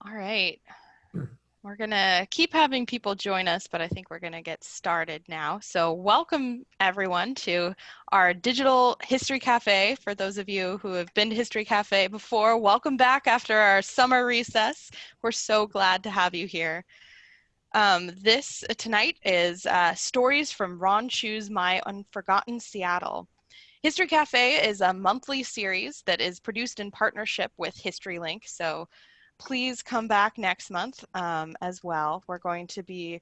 All right. We're going to keep having people join us, but I think we're going to get started now. So welcome everyone to our digital History Cafe. For those of you who have been to History Cafe before, welcome back after our summer recess. We're so glad to have you here. This tonight is stories from Ron Chu's My Unforgotten Seattle. History Cafe is a monthly series that is produced in partnership with HistoryLink. So please come back next month as well. We're going to be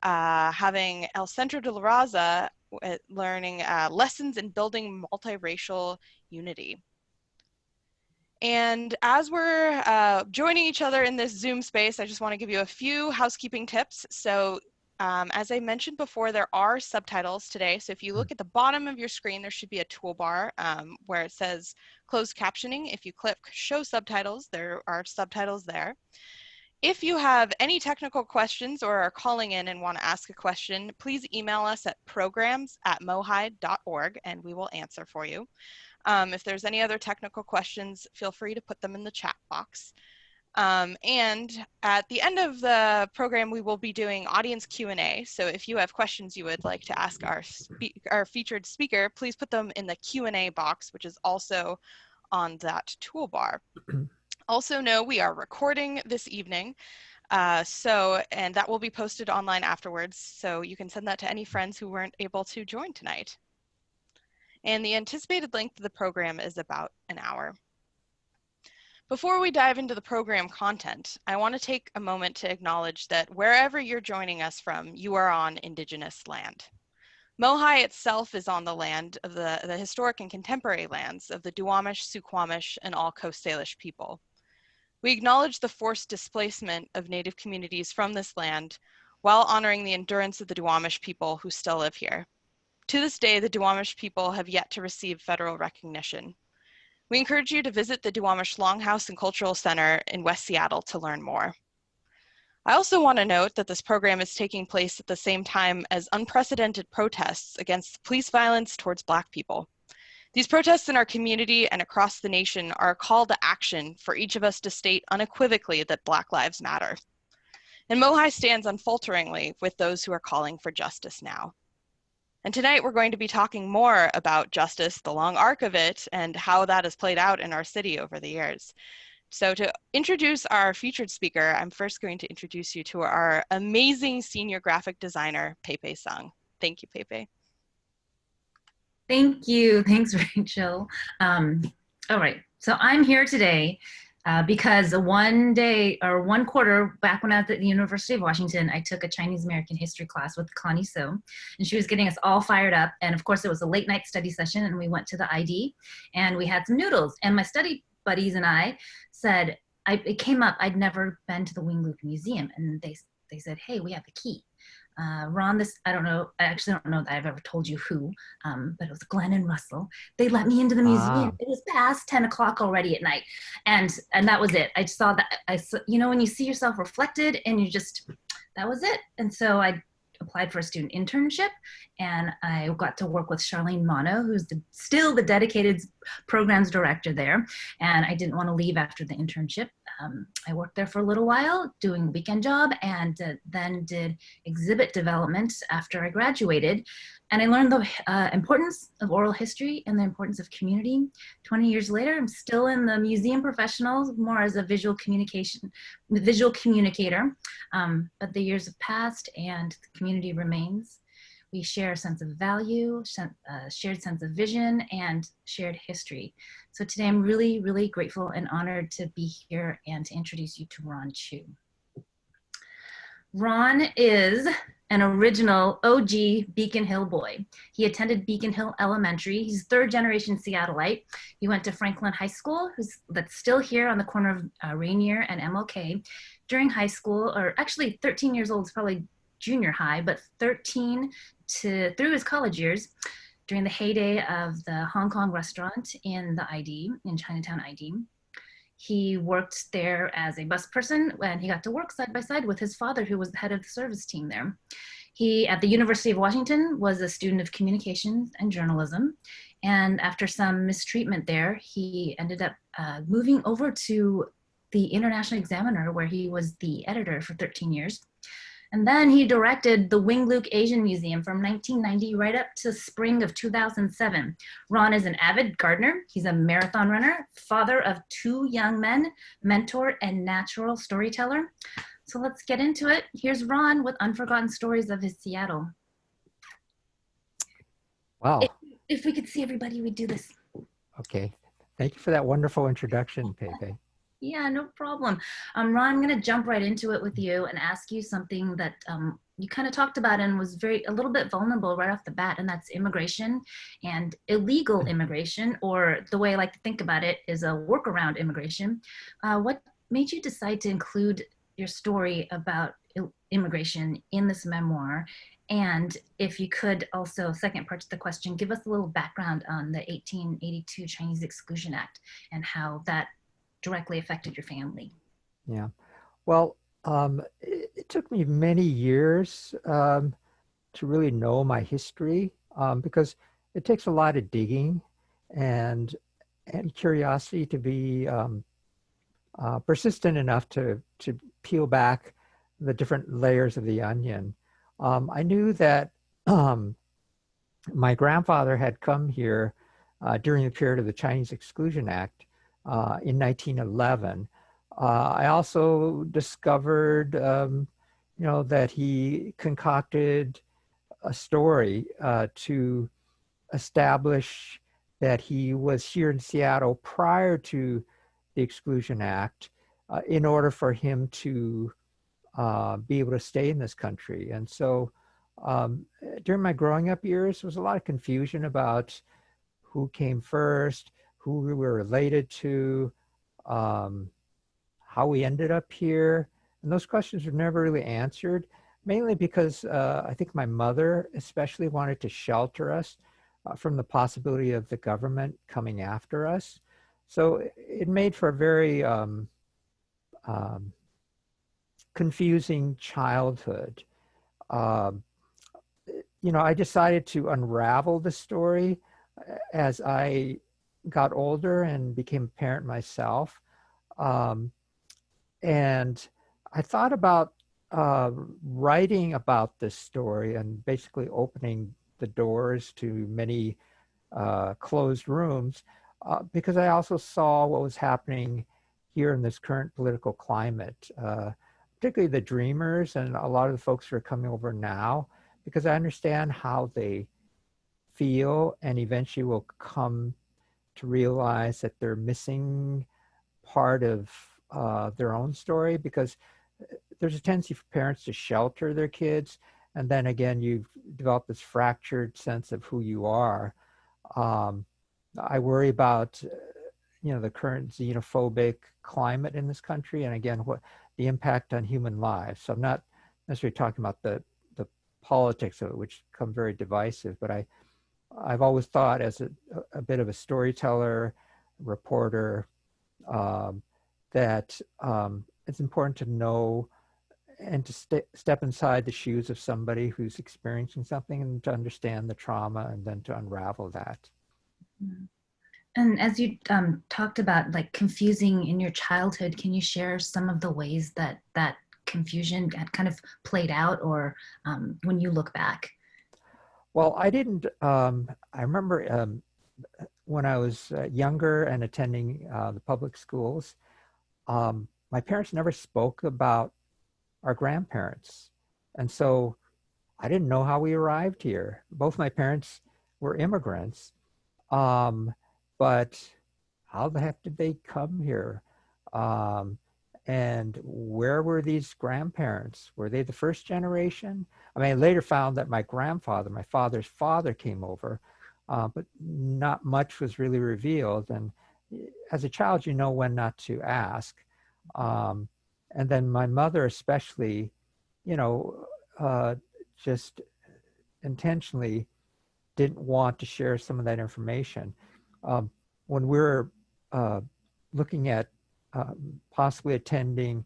having El Centro de la Raza learning lessons in building multiracial unity. And as we're joining each other in this Zoom space, I just want to give you a few housekeeping tips. So as I mentioned before, there are subtitles today. So if you look at the bottom of your screen, there should be a toolbar where it says closed captioning. If you click show subtitles, there are subtitles there. If you have any technical questions or are calling in and want to ask a question, please email us at programs@mohai.org and we will answer for you. If there's any other technical questions, feel free to put them in the chat box. And at the end of the program, we will be doing audience Q&A. So if you have questions you would like to ask our featured speaker, please put them in the Q&A box, which is also on that toolbar. Also know we are recording this evening, and that will be posted online afterwards. So you can send that to any friends who weren't able to join tonight. And the anticipated length of the program is about an hour. Before we dive into the program content, I want to take a moment to acknowledge that wherever you're joining us from, you are on Indigenous land. MOHAI itself is on the land of the historic and contemporary lands of the Duwamish, Suquamish, and all Coast Salish people. We acknowledge the forced displacement of Native communities from this land while honoring the endurance of the Duwamish people who still live here. To this day, the Duwamish people have yet to receive federal recognition. We encourage you to visit the Duwamish Longhouse and Cultural Center in West Seattle to learn more. I also want to note that this program is taking place at the same time as unprecedented protests against police violence towards Black people. These protests in our community and across the nation are a call to action for each of us to state unequivocally that Black lives matter. And MOHAI stands unfalteringly with those who are calling for justice now. And tonight we're going to be talking more about justice, the long arc of it, and how that has played out in our city over the years. So to introduce our featured speaker, I'm first going to introduce you to our amazing senior graphic designer, PeiPei Sung. Thank you, PeiPei. Thank you. Thanks, Rachel. All right, so I'm here today because one quarter back when I was at the University of Washington, I took a Chinese American history class with Connie So, and she was getting us all fired up. And of course, it was a late night study session, and we went to the ID, and we had some noodles. And my study buddies and I said, it came up, I'd never been to the Wing-Luke Museum, and they said, hey, we have the key. Ron, I actually don't know that I've ever told you who, but it was Glenn and Russell. They let me into the museum. It was past 10 o'clock already at night. And that was it. I saw that, when you see yourself reflected and that was it. And so I applied for a student internship, and I got to work with Charlene Mono, who's still the dedicated programs director there. And I didn't want to leave after the internship. I worked there for a little while doing a weekend job, and then did exhibit development after I graduated. And I learned the importance of oral history and the importance of community. 20 years later, I'm still in the museum professionals, more as a visual communicator. But the years have passed and the community remains. We share a sense of value, shared sense of vision, and shared history. So today I'm really, really grateful and honored to be here and to introduce you to Ron Chu. Ron is an original OG Beacon Hill boy. He attended Beacon Hill Elementary. He's third generation Seattleite. He went to Franklin High School, that's still here on the corner of Rainier and MLK. During high school, or actually 13 years old is probably junior high, but 13 through his college years, during the heyday of the Hong Kong restaurant in the ID, in Chinatown ID. He worked there as a bus person, and he got to work side by side with his father, who was the head of the service team there. He, at the University of Washington, was a student of communications and journalism. And after some mistreatment there, he ended up moving over to the International Examiner, where he was the editor for 13 years. And then he directed the Wing Luke Asian Museum from 1990 right up to spring of 2007. Ron is an avid gardener. He's a marathon runner, father of 2 young men, mentor, and natural storyteller. So let's get into it. Here's Ron with Unforgotten Stories of his Seattle. Wow. If we could see everybody, we'd do this. Okay. Thank you for that wonderful introduction, PeiPei. Yeah, no problem. Ron, I'm going to jump right into it with you and ask you something that you kind of talked about and was a little bit vulnerable right off the bat, and that's immigration and illegal immigration, or the way I like to think about it is a workaround immigration. What made you decide to include your story about immigration in this memoir? And if you could also, second part to the question, give us a little background on the 1882 Chinese Exclusion Act and how that directly affected your family. Yeah. Well, it took me many years to really know my history because it takes a lot of digging and curiosity to be persistent enough to peel back the different layers of the onion. I knew that my grandfather had come here during the period of the Chinese Exclusion Act in 1911. I also discovered, that he concocted a story to establish that he was here in Seattle prior to the Exclusion Act in order for him to be able to stay in this country. And so during my growing up years, there was a lot of confusion about who came first, who we were related to, how we ended up here. And those questions were never really answered, mainly because I think my mother especially wanted to shelter us from the possibility of the government coming after us. So it made for a very confusing childhood. I decided to unravel the story as I got older and became a parent myself. And I thought about writing about this story and basically opening the doors to many closed rooms because I also saw what was happening here in this current political climate, particularly the dreamers and a lot of the folks who are coming over now, because I understand how they feel and eventually will come to realize that they're missing part of their own story, because there's a tendency for parents to shelter their kids, and then again you've developed this fractured sense of who you are. I worry about the current xenophobic climate in this country, and again what the impact on human lives. So I'm not necessarily talking about the politics of it, which become very divisive, but I've always thought as a bit of a storyteller, reporter, that it's important to know and to step inside the shoes of somebody who's experiencing something and to understand the trauma and then to unravel that. And as you talked about like confusing in your childhood, can you share some of the ways that confusion kind of played out, or when you look back? Well, I didn't, I remember when I was younger and attending the public schools, my parents never spoke about our grandparents. And so I didn't know how we arrived here. Both my parents were immigrants, but how the heck did they come here? And where were these grandparents? Were they the first generation? I mean, I later found that my grandfather, my father's father, came over, but not much was really revealed. And as a child, you know when not to ask. And then my mother especially, just intentionally didn't want to share some of that information. When we were looking at possibly attending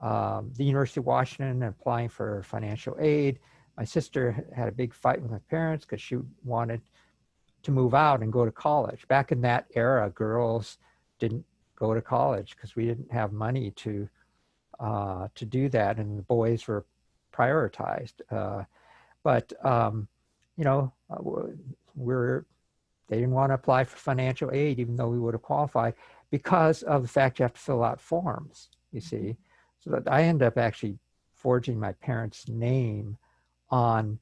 the University of Washington and applying for financial aid, my sister had a big fight with my parents because she wanted to move out and go to college. Back in that era, girls didn't go to college because we didn't have money to do that, and the boys were prioritized. But you know, they didn't want to apply for financial aid, even though we would have qualified, because of the fact you have to fill out forms, you see. So that I ended up actually forging my parents' name on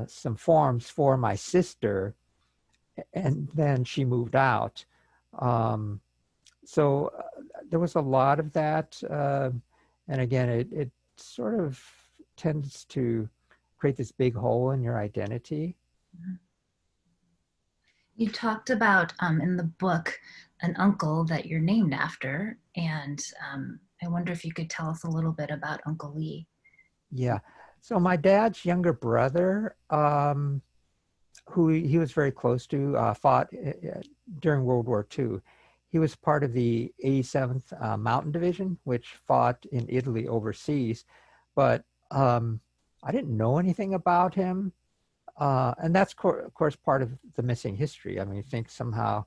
some forms for my sister, and then she moved out. So there was a lot of that. And again, it sort of tends to create this big hole in your identity. You talked about in the book an uncle that you're named after, and I wonder if you could tell us a little bit about Uncle Lee. Yeah. So my dad's younger brother, who he was very close to, fought during World War II. He was part of the 87th Mountain Division, which fought in Italy overseas. But I didn't know anything about him. And that's, of course, part of the missing history. I mean, you think somehow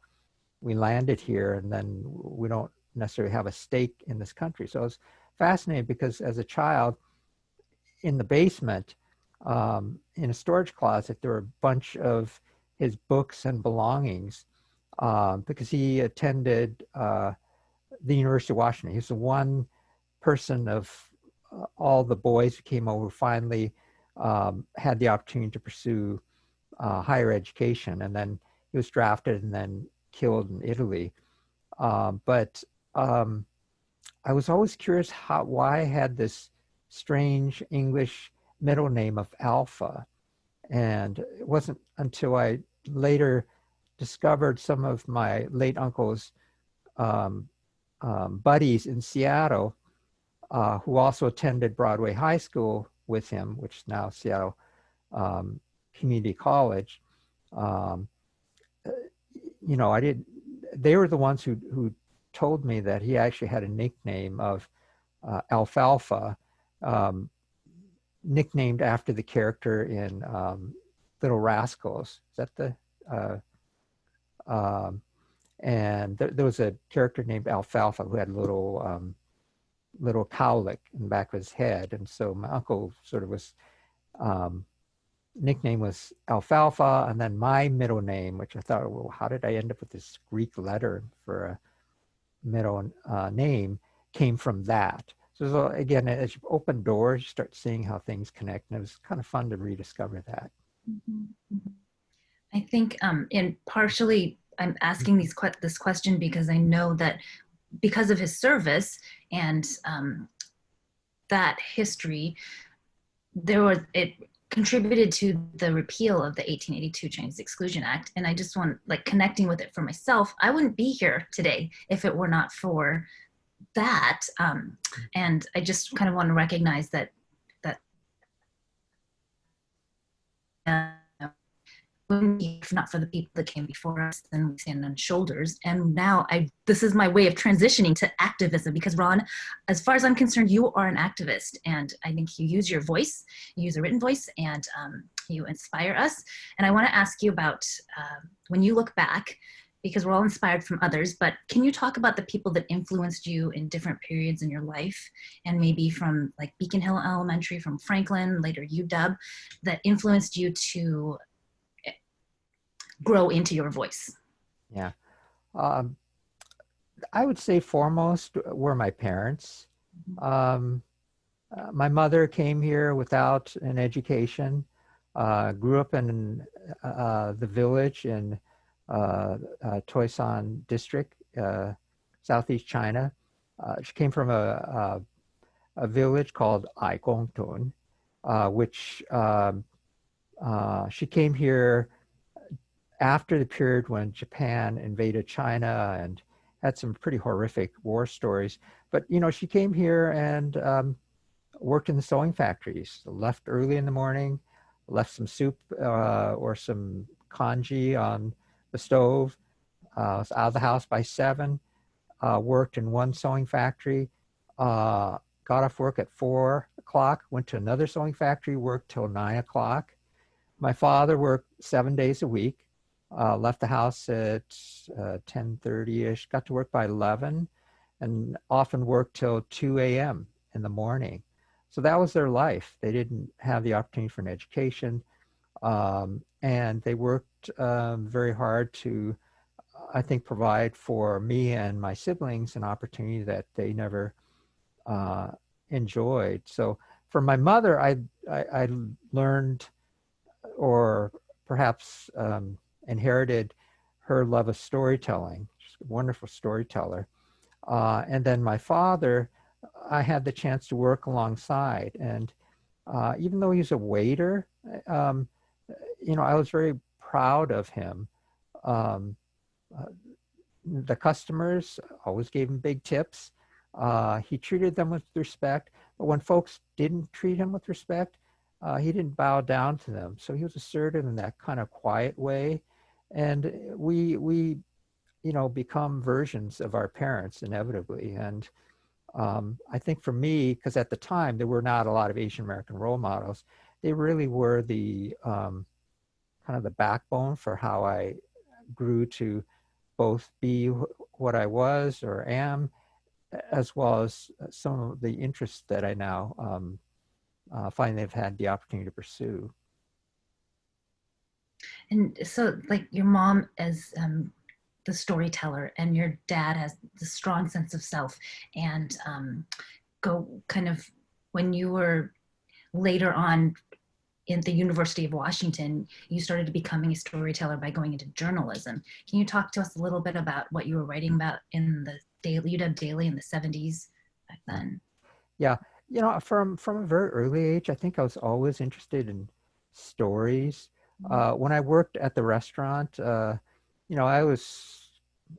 we landed here and then we don't necessarily have a stake in this country. So it's fascinating because as a child, in the basement, in a storage closet, there were a bunch of his books and belongings because he attended the University of Washington. He was the one person of all the boys who came over finally had the opportunity to pursue higher education, and then he was drafted and then killed in Italy. But I was always curious why I had this strange English middle name of Alpha, and it wasn't until I later discovered some of my late uncle's buddies in Seattle, who also attended Broadway High School with him, which is now Seattle Community College. You know, they were the ones who told me that he actually had a nickname of Alfalfa, nicknamed after the character in Little Rascals. Is that the and there was a character named Alfalfa who had a little cowlick in the back of his head, and so my uncle sort of was nickname was Alfalfa, and then my middle name, which I thought, well, how did I end up with this Greek letter for a middle name, came from that. So again, as you open doors, you start seeing how things connect, and it was kind of fun to rediscover that. I think, and partially, I'm asking this question because I know that because of his service and that history, it contributed to the repeal of the 1882 Chinese Exclusion Act. And I just want, like, connecting with it for myself, I wouldn't be here today if it were not for that. And I just kind of want to recognize that if not for the people that came before us, then we stand on shoulders. And now this is my way of transitioning to activism, because Ron, as far as I'm concerned, you are an activist, and I think you use your voice, you use a written voice, and you inspire us. And I want to ask you about when you look back, because we're all inspired from others, but can you talk about the people that influenced you in different periods in your life, and maybe from like Beacon Hill Elementary, from Franklin, later UW, that influenced you to grow into your voice? Yeah. I would say foremost were my parents. My mother came here without an education, grew up in the village in Toisan District, Southeast China. She came from a village called Aigongtun, which she came here after the period when Japan invaded China and had some pretty horrific war stories. But, you know, she came here and worked in the sewing factories, left early in the morning, left some soup or some congee on the stove, was out of the house by 7, worked in one sewing factory, got off work at 4 o'clock, went to another sewing factory, worked till 9 o'clock. My father worked 7 days a week. Left the house at 10:30ish, got to work by 11, and often worked till 2 a.m. in the morning. So that was their life. They didn't have the opportunity for an education, and they worked very hard to, I think, provide for me and my siblings an opportunity that they never enjoyed. So from my mother, I learned, or perhaps inherited, her love of storytelling. She's a wonderful storyteller. And then my father, I had the chance to work alongside. And even though he's a waiter, um, I was very proud of him. Um, uh, the customers always gave him big tips. He treated them with respect, but when folks didn't treat him with respect, he didn't bow down to them. So he was assertive in that kind of quiet way. And we become versions of our parents inevitably. And I think for me, because at the time there were not a lot of Asian American role models, they really were the kind of the backbone for how I grew to both be what I was or am, as well as some of the interests that I now find they've had the opportunity to pursue. And so, like, your mom as the storyteller, and your dad has the strong sense of self, and go kind of, when you were later on in the University of Washington, you started becoming a storyteller by going into journalism. Can you talk to us a little bit about what you were writing about in the daily, UW Daily in the 70s back then? Yeah, from a very early age, I think I was always interested in stories. When I worked at the restaurant, I was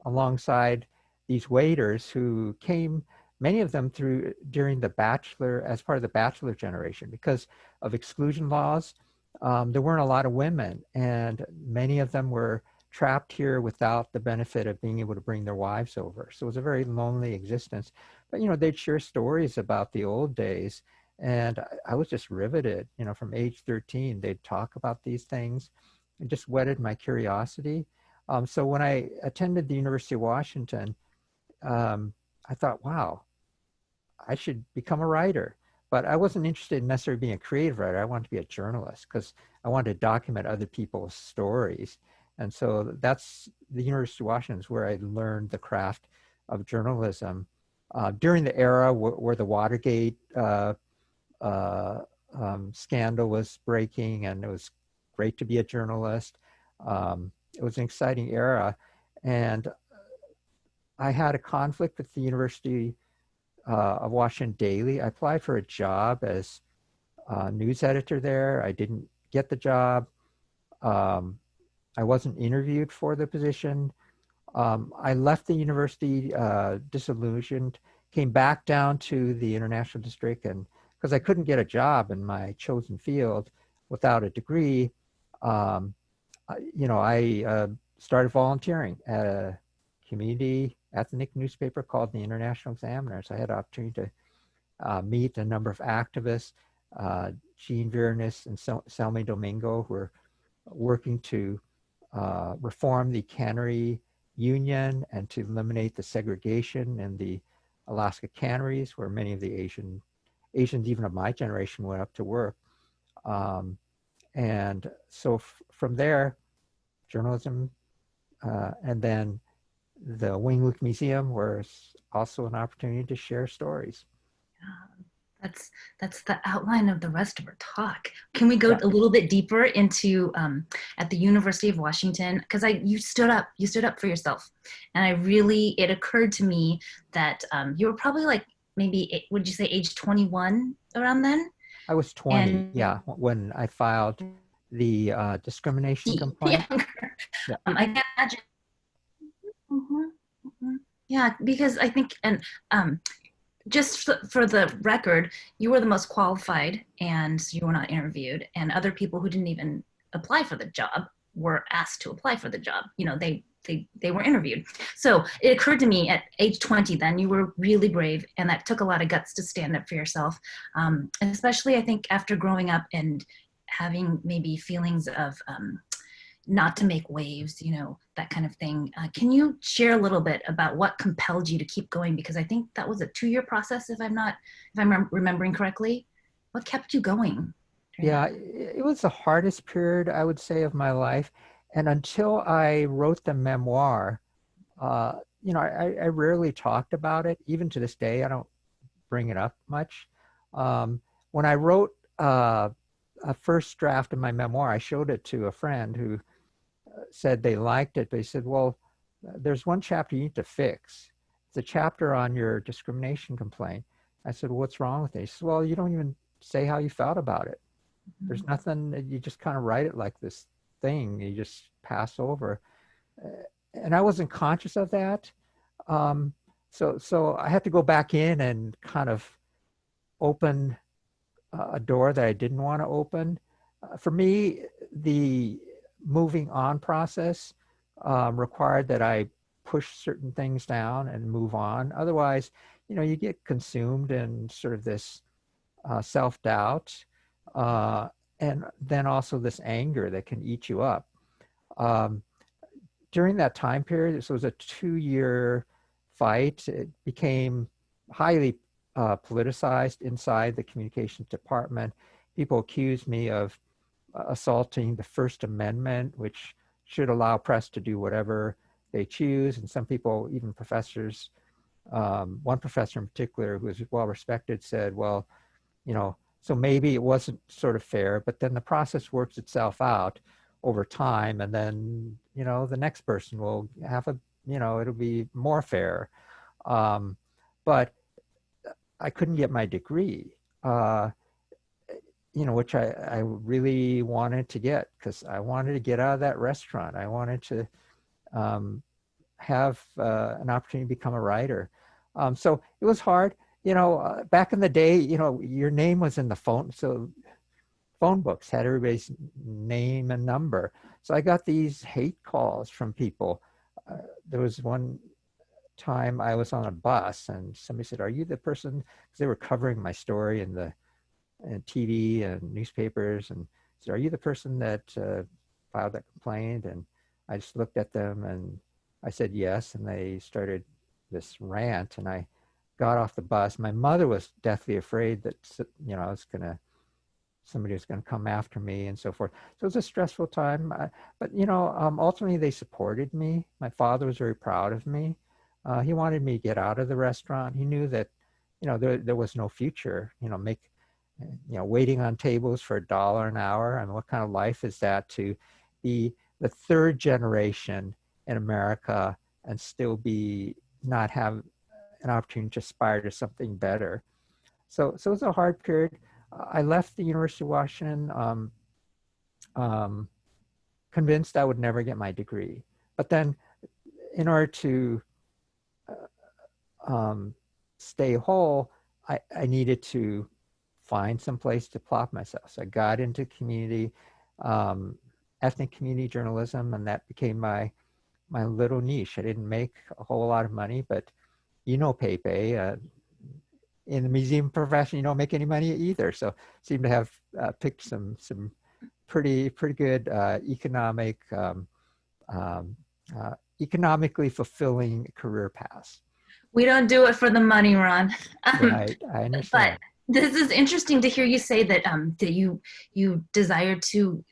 alongside these waiters who came, many of them through during as part of the bachelor generation, because of exclusion laws. There weren't a lot of women, and many of them were trapped here without the benefit of being able to bring their wives over. So it was a very lonely existence. But, they'd share stories about the old days. And I was just riveted, from age 13, they'd talk about these things. It just whetted my curiosity. So when I attended the University of Washington, I thought, wow, I should become a writer. But I wasn't interested in necessarily being a creative writer. I wanted to be a journalist because I wanted to document other people's stories. And so that's the University of Washington is where I learned the craft of journalism. During the era where the Watergate scandal was breaking, and it was great to be a journalist. It was an exciting era. And I had a conflict with the University of Washington Daily. I applied for a job as a news editor there. I didn't get the job. I wasn't interviewed for the position. I left the university disillusioned, came back down to the International District, and because I couldn't get a job in my chosen field without a degree, I started volunteering at a community ethnic newspaper called the International Examiner. So I had an opportunity to meet a number of activists, Jean Viernes and Selmy Domingo, who were working to reform the cannery union and to eliminate the segregation in the Alaska canneries, where many of the Asians, even of my generation, went up to work. And so from there, journalism, and then the Wing Luke Museum was also an opportunity to share stories. That's the outline of the rest of our talk. Can we go a little bit deeper into at the University of Washington? Because you stood up for yourself, and it occurred to me that you were probably like maybe, would you say age 21 around then? I was 20, when I filed the discrimination complaint. Yeah. I can imagine. Yeah, because I think, and just for the record, you were the most qualified and you were not interviewed, and other people who didn't even apply for the job were asked to apply for the job. They were interviewed. So it occurred to me at age 20 then, you were really brave, and that took a lot of guts to stand up for yourself, especially I think after growing up and having maybe feelings of not to make waves, that kind of thing. Can you share a little bit about what compelled you to keep going? Because I think that was a 2-year process, if I'm remembering correctly. What kept you going? Yeah, it was the hardest period, I would say, of my life. And until I wrote the memoir, I rarely talked about it. Even to this day, I don't bring it up much. When I wrote a first draft of my memoir, I showed it to a friend who said they liked it, but he said, well, there's one chapter you need to fix. It's a chapter on your discrimination complaint. I said, well, what's wrong with it? He said, well, you don't even say how you felt about it. There's nothing, you just kind of write it like this thing you just pass over. And I wasn't conscious of that. So I had to go back in and kind of open a door that I didn't want to open. For me, the moving on process required that I push certain things down and move on. Otherwise, you get consumed in sort of this self-doubt, and then also this anger that can eat you up. During that time period, so it was a 2-year fight. It became highly politicized inside the communications department. People accused me of assaulting the First Amendment, which should allow press to do whatever they choose. And some people, even professors, one professor in particular who was well respected, said, well, so maybe it wasn't sort of fair, but then the process works itself out over time, and then the next person will have it'll be more fair. But I couldn't get my degree, which I really wanted to get, because I wanted to get out of that restaurant. I wanted to have an opportunity to become a writer. So it was hard. Back in the day, your name was in the phone. So phone books had everybody's name and number. So I got these hate calls from people. There was one time I was on a bus and somebody said, are you the person? Because they were covering my story in the TV and newspapers, and said, are you the person that filed that complaint? And I just looked at them and I said yes, and they started this rant, and I got off the bus. My mother was deathly afraid that somebody was going to come after me and so forth. So it was a stressful time, but ultimately they supported me. My father was very proud of me. He wanted me to get out of the restaurant. He knew that there was no future. Waiting on tables for $1 an hour. I mean, what kind of life is that, to be the third generation in America and still not have an opportunity to aspire to something better? So it was a hard period. I left the University of Washington convinced I would never get my degree. But then in order to stay whole, I needed to find some place to plop myself. So I got into ethnic community journalism, and that became my little niche. I didn't make a whole lot of money, but PeiPei, in the museum profession, you don't make any money either. So seem to have picked some pretty good economically fulfilling career paths. We don't do it for the money, Ron. Right, I understand. But this is interesting to hear you say that that you desired to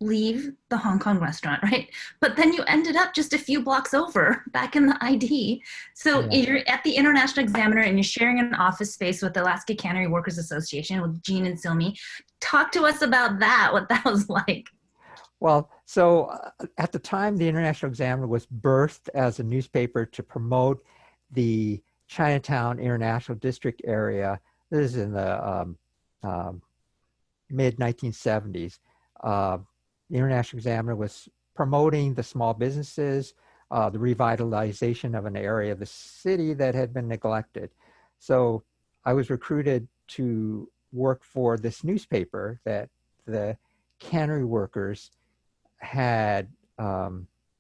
leave the Hong Kong restaurant, right? But then you ended up just a few blocks over, back in the ID. So you're at the International Examiner and you're sharing an office space with the Alaska Cannery Workers Association with Jean and Silmi. Talk to us about that, what that was like. Well, so at the time, the International Examiner was birthed as a newspaper to promote the Chinatown International District area. This is in the mid-1970s. The International Examiner was promoting the small businesses, the revitalization of an area of the city that had been neglected. So I was recruited to work for this newspaper that the cannery workers had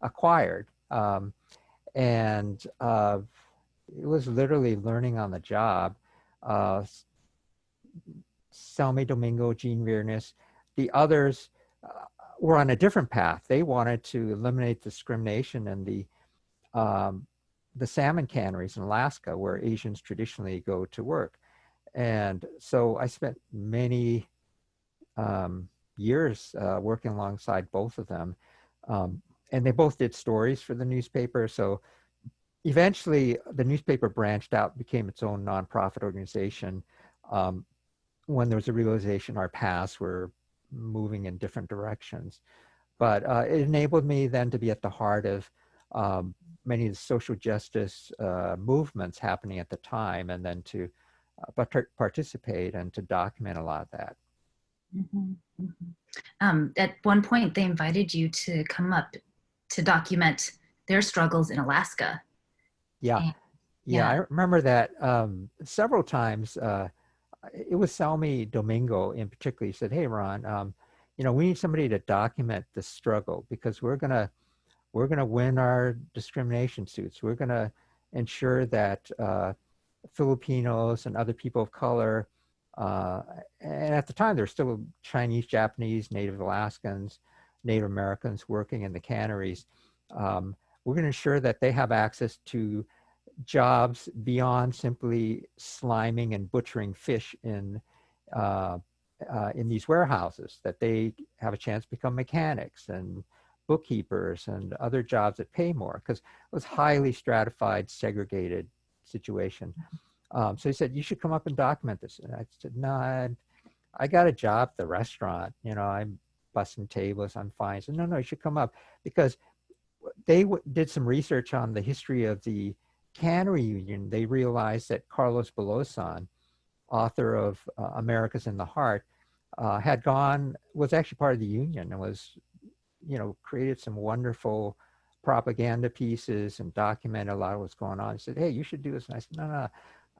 acquired. And it was literally learning on the job. Selmy Domingo, Jean Viernes, the others were on a different path. They wanted to eliminate discrimination in the salmon canneries in Alaska, where Asians traditionally go to work. And so I spent many years working alongside both of them. And they both did stories for the newspaper. So eventually the newspaper branched out, became its own nonprofit organization. When there was a realization our paths were moving in different directions. But it enabled me then to be at the heart of many of the social justice movements happening at the time, and then to participate and to document a lot of that. Mm-hmm. Mm-hmm. At one point, they invited you to come up to document their struggles in Alaska. Yeah. Yeah, I remember that several times. It was Salmi Domingo in particular. He said, "Hey, Ron, we need somebody to document the struggle, because we're gonna win our discrimination suits. We're gonna ensure that Filipinos and other people of color, and at the time there were still Chinese, Japanese, Native Alaskans, Native Americans working in the canneries. We're going to ensure that they have access to jobs beyond simply sliming and butchering fish in these warehouses, that they have a chance to become mechanics and bookkeepers and other jobs that pay more, because it was highly stratified, segregated situation." So he said, "You should come up and document this." And I said, "No, I got a job at the restaurant. I'm bussing tables. I'm fine." He said, "No, you should come up," because they did some research on the history of the cannery union. They realized that Carlos Belosan, author of America's in the Heart, was actually part of the union, and was, created some wonderful propaganda pieces and documented a lot of what's going on. He said, "Hey, you should do this." And I said, No,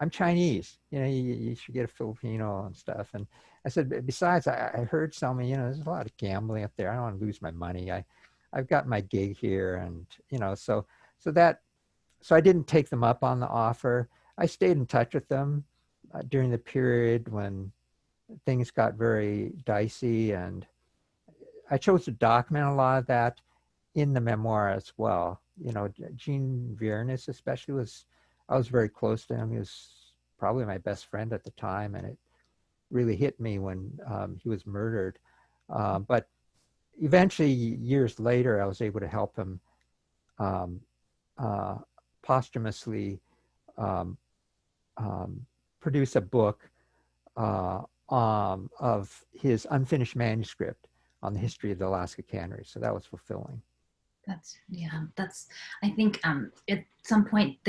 I'm Chinese. You should get a Filipino and stuff." And I said, "Besides, I heard something, there's a lot of gambling up there. I don't want to lose my money. I've got my gig here." And, so I didn't take them up on the offer. I stayed in touch with them during the period when things got very dicey, and I chose to document a lot of that in the memoir as well. Gene Viernes especially I was very close to him. He was probably my best friend at the time, and it really hit me when he was murdered. But eventually, years later, I was able to help him posthumously produce a book of his unfinished manuscript on the history of the Alaska canneries. So that was fulfilling. I think at some point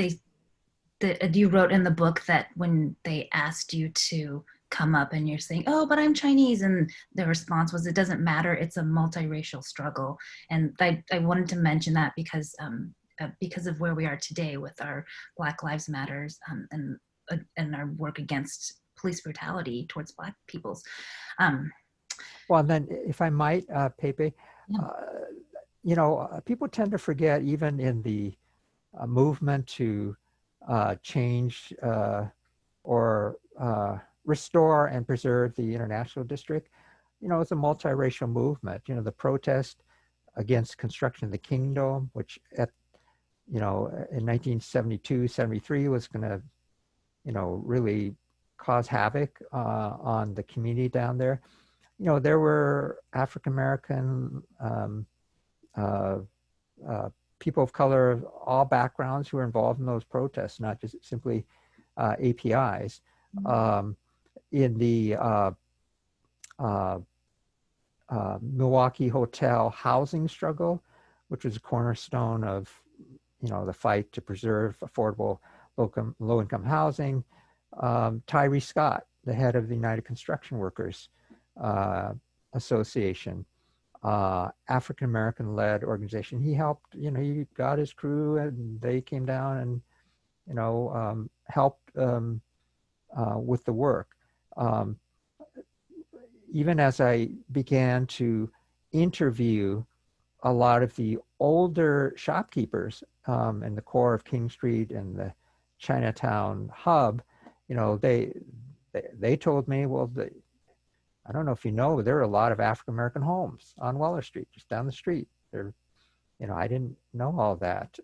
you wrote in the book that when they asked you to come up and you're saying, "Oh, but I'm Chinese," and the response was, "It doesn't matter, it's a multiracial struggle." And I wanted to mention that because of where we are today with our Black Lives Matters and our work against police brutality towards Black peoples. Well, and then if I might, PeiPei, people tend to forget, even in the movement to change or restore and preserve the International District, it's a multiracial movement. The protest against construction of the Kingdom, which in 1972, 73 was going to, really cause havoc on the community down there. There were African-American people of color of all backgrounds who were involved in those protests, not just simply APIs. In the Milwaukee hotel housing struggle, which was a cornerstone of, the fight to preserve affordable low-income housing, Tyree Scott, the head of the United Construction Workers Association, African-American led organization. He helped, he got his crew and they came down and, helped with the work. Even as I began to interview a lot of the older shopkeepers in the core of King Street and the Chinatown hub, they told me, well, I don't know if you know, there are a lot of African-American homes on Weller Street, just down the street. There, I didn't know all that.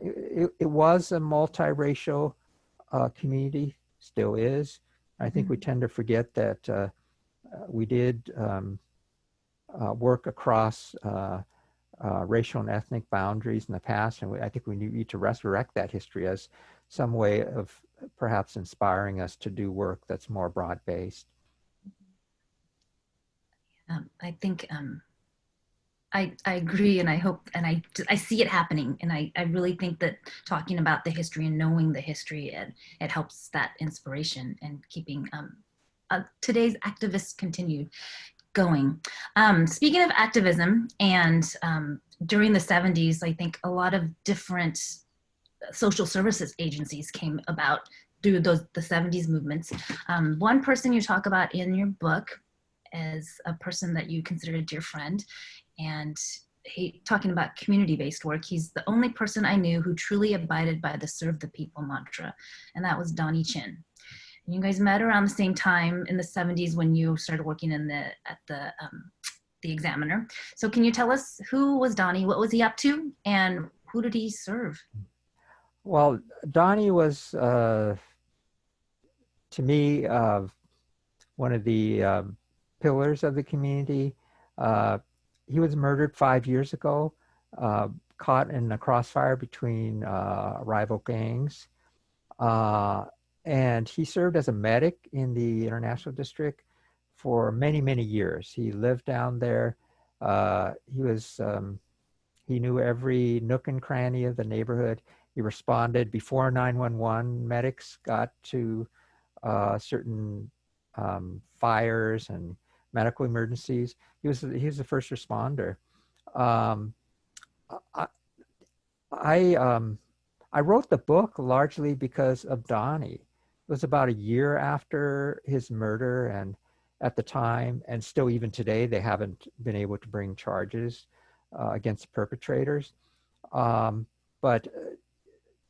It was a multiracial community, still is. I think we tend to forget that we did work across racial and ethnic boundaries in the past, and I think we need to resurrect that history as some way of perhaps inspiring us to do work that's more broad-based. I think I agree, and I hope, and I see it happening, and I really think that talking about the history and knowing the history, it helps that inspiration and keeping today's activists continued going. Speaking of activism, and during the 70s, I think a lot of different social services agencies came about through the 70s movements. One person you talk about in your book as a person that you consider a dear friend, and talking about community-based work, he's the only person I knew who truly abided by the serve the people mantra, and that was Donnie Chen. And you guys met around the same time in the 70s when you started working at the Examiner. So can you tell us, who was Donnie, what was he up to, and who did he serve? Well, Donnie was, to me, one of the pillars of the community. He was murdered 5 years ago, caught in a crossfire between rival gangs. And he served as a medic in the International District for many, many years. He lived down there. He knew every nook and cranny of the neighborhood. He responded before 911 medics got to certain fires and medical emergencies. He was the first responder. I wrote the book largely because of Donnie. It was about a year after his murder, and at the time, and still even today, they haven't been able to bring charges against perpetrators. But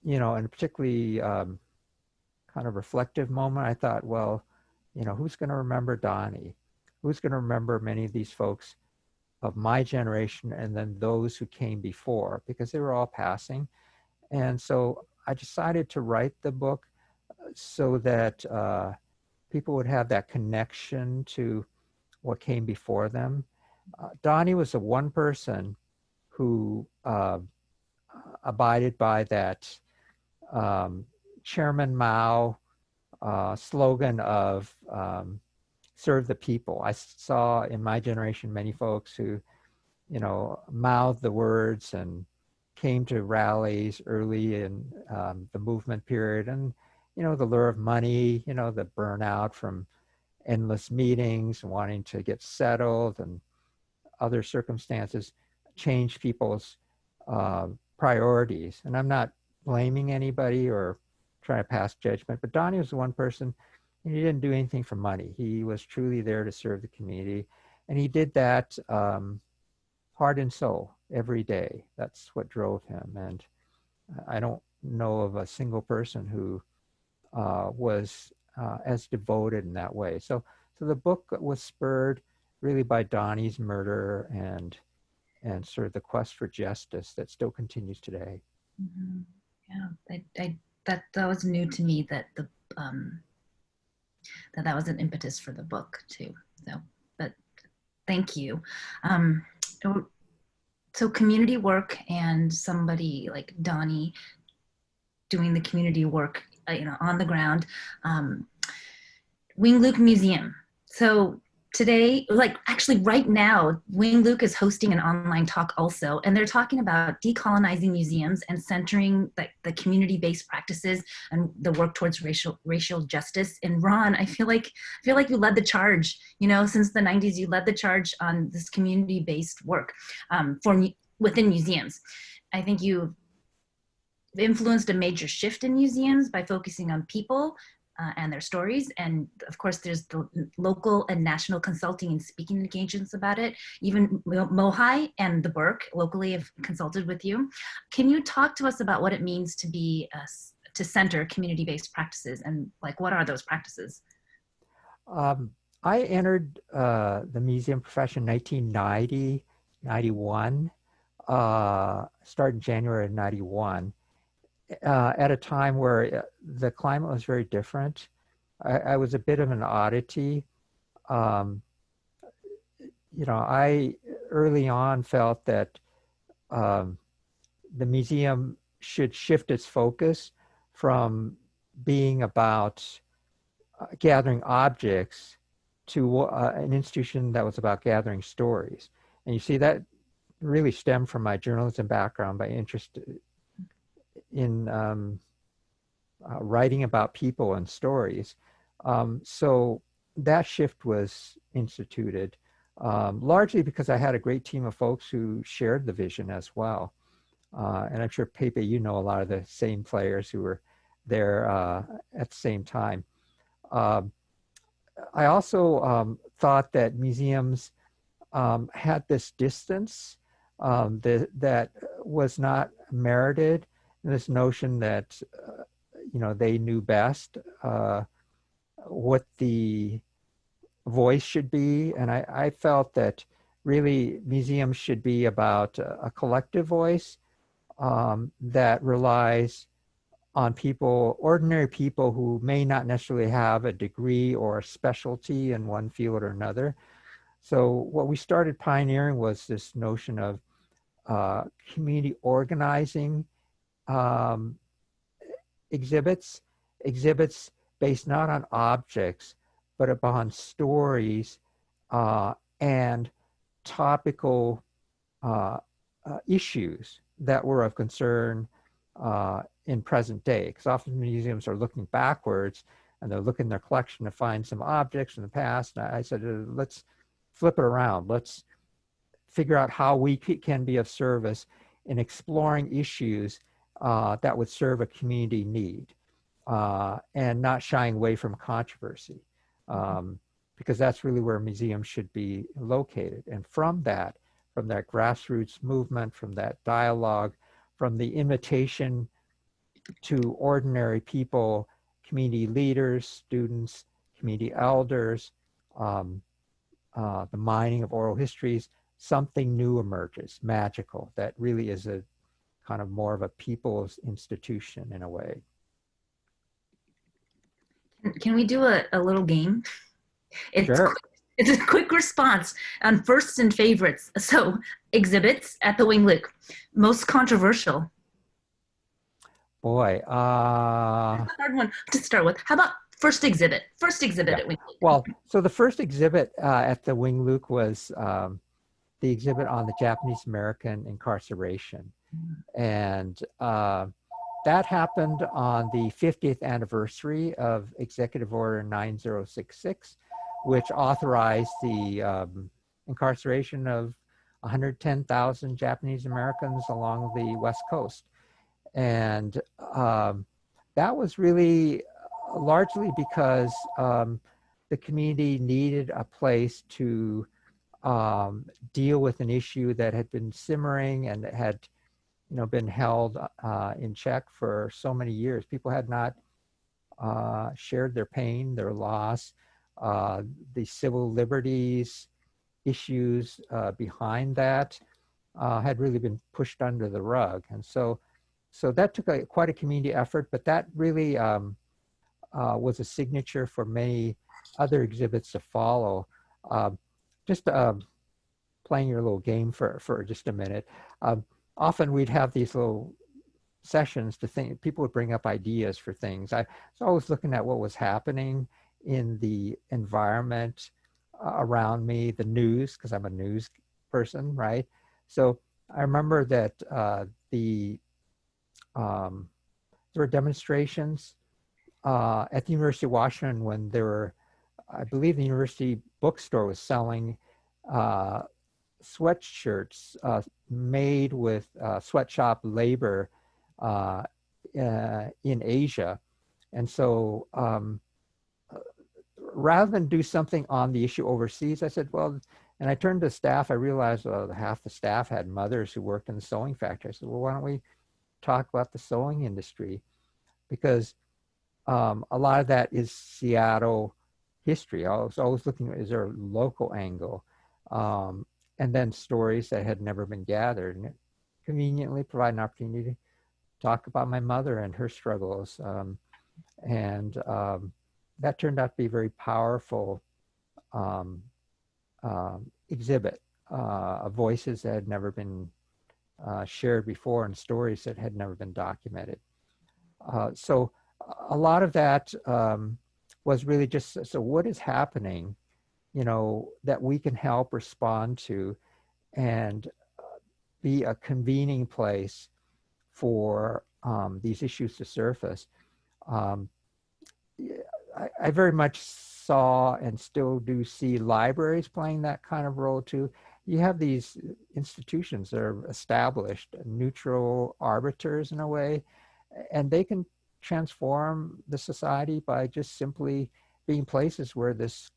in a particularly kind of reflective moment, I thought, well, who's going to remember Donnie? Who's going to remember many of these folks of my generation and then those who came before, because they were all passing. And so I decided to write the book so that people would have that connection to what came before them. Donnie was the one person who abided by that Chairman Mao slogan of serve the people. I saw in my generation many folks who, mouthed the words and came to rallies early in the movement period, and the lure of money, the burnout from endless meetings and wanting to get settled and other circumstances change people's priorities. And I'm not blaming anybody or trying to pass judgment, but Donnie was the one person, and he didn't do anything for money. He was truly there to serve the community, and he did that heart and soul every day. That's what drove him. And I don't know of a single person who was as devoted in that way. So the book was spurred really by Donnie's murder and sort of the quest for justice that still continues today. Mm-hmm. Yeah, that was new to me, that that was an impetus for the book too. So, but thank you. So community work and somebody like Donnie doing the community work, on the ground. Wing Luke Museum. So today, actually right now, Wing Luke is hosting an online talk also, and they're talking about decolonizing museums and centering the community-based practices and the work towards racial justice. And Ron, I feel like you led the charge. Since the 90s, you led the charge on this community-based work within museums. I think you've influenced a major shift in museums by focusing on people and their stories. And of course, there's the local and national consulting and speaking engagements about it. Even MOHAI and the Burke locally have consulted with you. Can you talk to us about what it means to center community-based practices, and what are those practices? I entered the museum profession 1990, 91, started January of 91, at a time where the climate was very different. I was a bit of an oddity. Um, I early on felt that um, the museum should shift its focus from being about gathering objects to an institution that was about gathering stories. And you see, that really stemmed from my journalism background, by interest in writing about people and stories. So that shift was instituted, largely because I had a great team of folks who shared the vision as well. And I'm sure, PeiPei, you know a lot of the same players who were there at the same time. Um, I also thought that museums had this distance that was not merited, and this notion that they knew best what the voice should be. And I felt that really museums should be about a collective voice that relies on people, ordinary people who may not necessarily have a degree or a specialty in one field or another. So what we started pioneering was this notion of community organizing um, exhibits based not on objects, but upon stories and topical issues that were of concern in present day. Because often museums are looking backwards and they're looking in their collection to find some objects from the past. And I said, let's flip it around. Let's figure out how we can be of service in exploring issues that would serve a community need and not shying away from controversy, because that's really where museums should be located. And from that grassroots movement, from that dialogue, from the invitation to ordinary people, community leaders, students, community elders, the mining of oral histories, something new emerges, magical, that really is a kind of more of a people's institution in a way. Can we do a little game? Sure. It's a quick response on firsts and favorites. So, exhibits at the Wing Luke, most controversial. Boy, Hard one to start with. How about first exhibit? First exhibit at Wing Luke. Well, so the first exhibit at the Wing Luke was the exhibit on the Japanese American incarceration, and that happened on the 50th anniversary of Executive Order 9066, which authorized the incarceration of 110,000 Japanese Americans along the West Coast. And that was really largely because the community needed a place to deal with an issue that had been simmering and that had been held in check for so many years. People had not shared their pain, their loss, the civil liberties issues behind that had really been pushed under the rug. And so that took quite a community effort, but that really was a signature for many other exhibits to follow. Just playing your little game for just a minute. Often we'd have these little sessions to think, people would bring up ideas for things. I was always looking at what was happening in the environment around me, the news, because I'm a news person, right? So I remember that there were demonstrations at the University of Washington when there were, I believe the university bookstore was selling sweatshirts made with sweatshop labor in Asia. And so rather than do something on the issue overseas, I said, well, and I turned to staff, I realized half the staff had mothers who worked in the sewing factory. I said, well, why don't we talk about the sewing industry? Because a lot of that is Seattle history. I was always looking, is there a local angle? And then stories that had never been gathered, and it conveniently provide an opportunity to talk about my mother and her struggles. And that turned out to be a very powerful um, exhibit of voices that had never been shared before and stories that had never been documented. So a lot of that was really just, so what is happening, you know, that we can help respond to and be a convening place for these issues to surface. I very much saw and still do see libraries playing that kind of role too. You have these institutions that are established, neutral arbiters in a way, and they can transform the society by just simply being places where this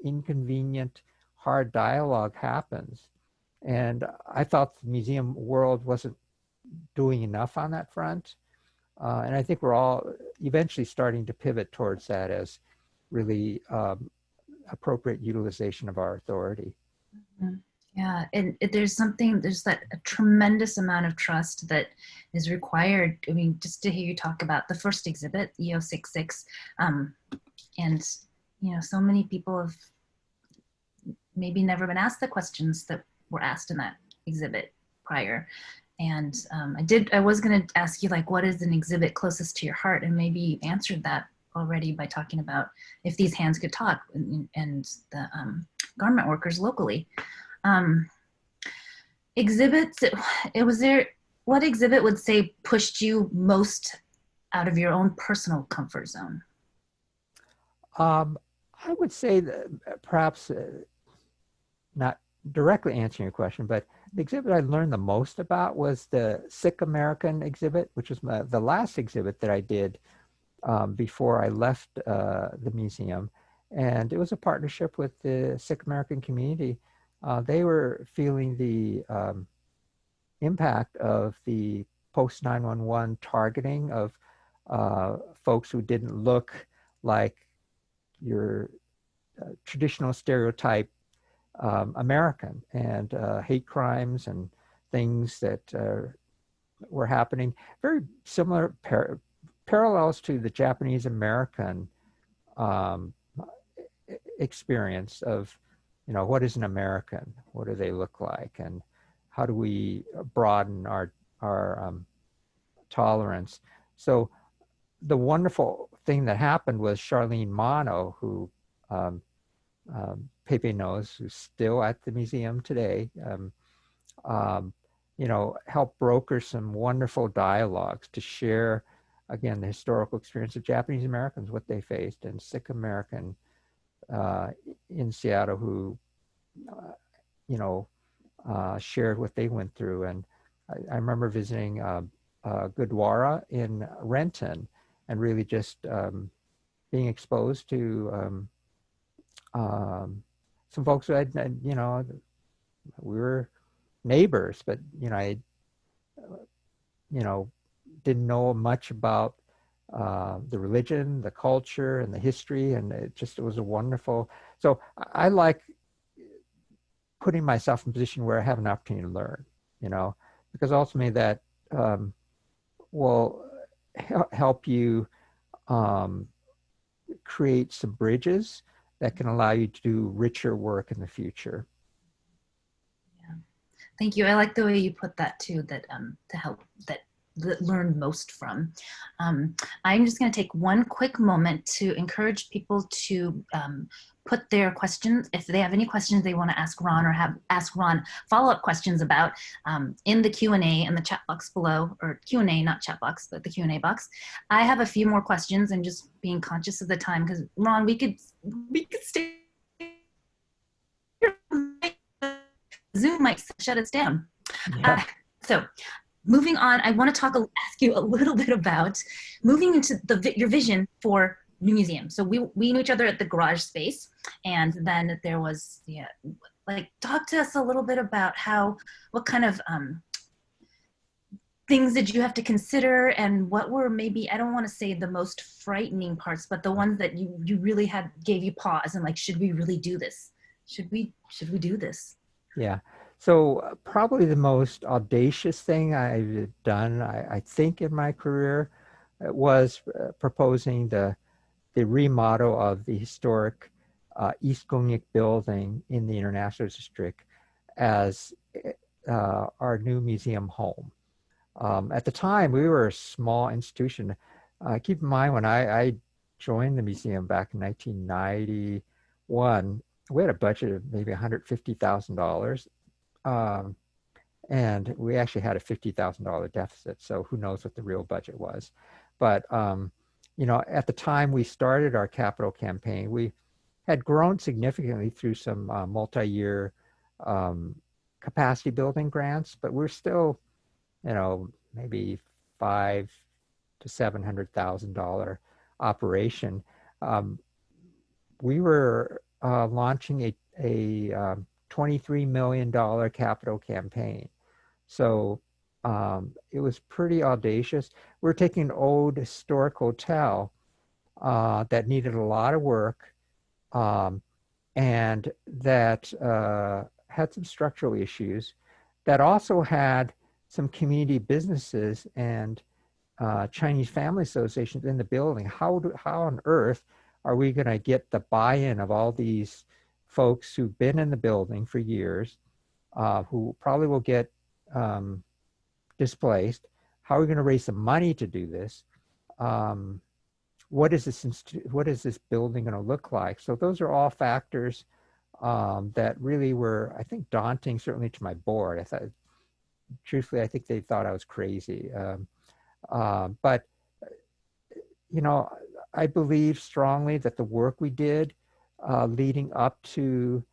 inconvenient, hard dialogue happens. And I thought the museum world wasn't doing enough on that front. And I think we're all eventually starting to pivot towards that as really appropriate utilization of our authority. Yeah, and there's that a tremendous amount of trust that is required. I mean, just to hear you talk about the first exhibit, EO66, and, you know, so many people have maybe never been asked the questions that were asked in that exhibit prior. And I was going to ask you, like, what is an exhibit closest to your heart? And maybe you answered that already by talking about If These Hands Could Talk and the garment workers locally. Exhibits, what exhibit would say pushed you most out of your own personal comfort zone? I would say that perhaps not directly answering your question, but the exhibit I learned the most about was the Sick American exhibit, which was the last exhibit that I did before I left the museum. And it was a partnership with the Sick American community. They were feeling the impact of the post 9/11 targeting of folks who didn't look like your traditional stereotype American, and hate crimes and things that were happening. Very similar parallels to the Japanese American experience of, you know, what is an American? What do they look like? And how do we broaden our tolerance? So the wonderful thing that happened was Charlene Mono, who PeiPei knows, who's still at the museum today, you know, helped broker some wonderful dialogues to share, again, the historical experience of Japanese Americans, what they faced, and Sikh American in Seattle who, you know, shared what they went through. And I remember visiting Gurdwara in Renton and really just being exposed to some folks who had, you know, we were neighbors, but, you know, I, you know, didn't know much about the religion, the culture, and the history, and it was a wonderful. So I like putting myself in a position where I have an opportunity to learn, you know, because ultimately that will help you create some bridges that can allow you to do richer work in the future. Yeah, thank you. I like the way you put that too, that to help, that learn most from. I'm just going to take one quick moment to encourage people to put their questions, if they have any questions they want to ask Ron or ask Ron follow-up questions about, in the Q&A in the chat box below, or Q&A, not chat box, but the Q&A box. I have a few more questions, and just being conscious of the time, because Ron, we could stay here. Zoom might shut us down. Yeah. So moving on, I want to ask you a little bit about moving into your vision for New Museum. So we knew each other at the garage space, and then there was, yeah, like, talk to us a little bit about what kind of things did you have to consider, and what were maybe, I don't want to say the most frightening parts, but the ones that you really had gave you pause and like, should we really do this? Should we do this? Yeah. So probably the most audacious thing I've done, I think, in my career was proposing the remodel of the historic East Gongik building in the International District as our new museum home. At the time, we were a small institution. Keep in mind, when I joined the museum back in 1991, we had a budget of maybe $150,000. Um, and we actually had a $50,000 deficit. So who knows what the real budget was. But, at the time we started our capital campaign, we had grown significantly through some multi-year capacity building grants, but we're still, maybe $500,000 to $700,000 operation. We were launching a $23 million capital campaign. So it was pretty audacious. We're taking an old historic hotel that needed a lot of work and that had some structural issues, that also had some community businesses and Chinese family associations in the building. How on earth are we going to get the buy-in of all these folks who've been in the building for years, who probably will get displaced? How are we going to raise some money to do this? What is this building going to look like? So those are all factors that really were, I think, daunting, certainly to my board. Truthfully, I think they thought I was crazy. But I believe strongly that the work we did leading up to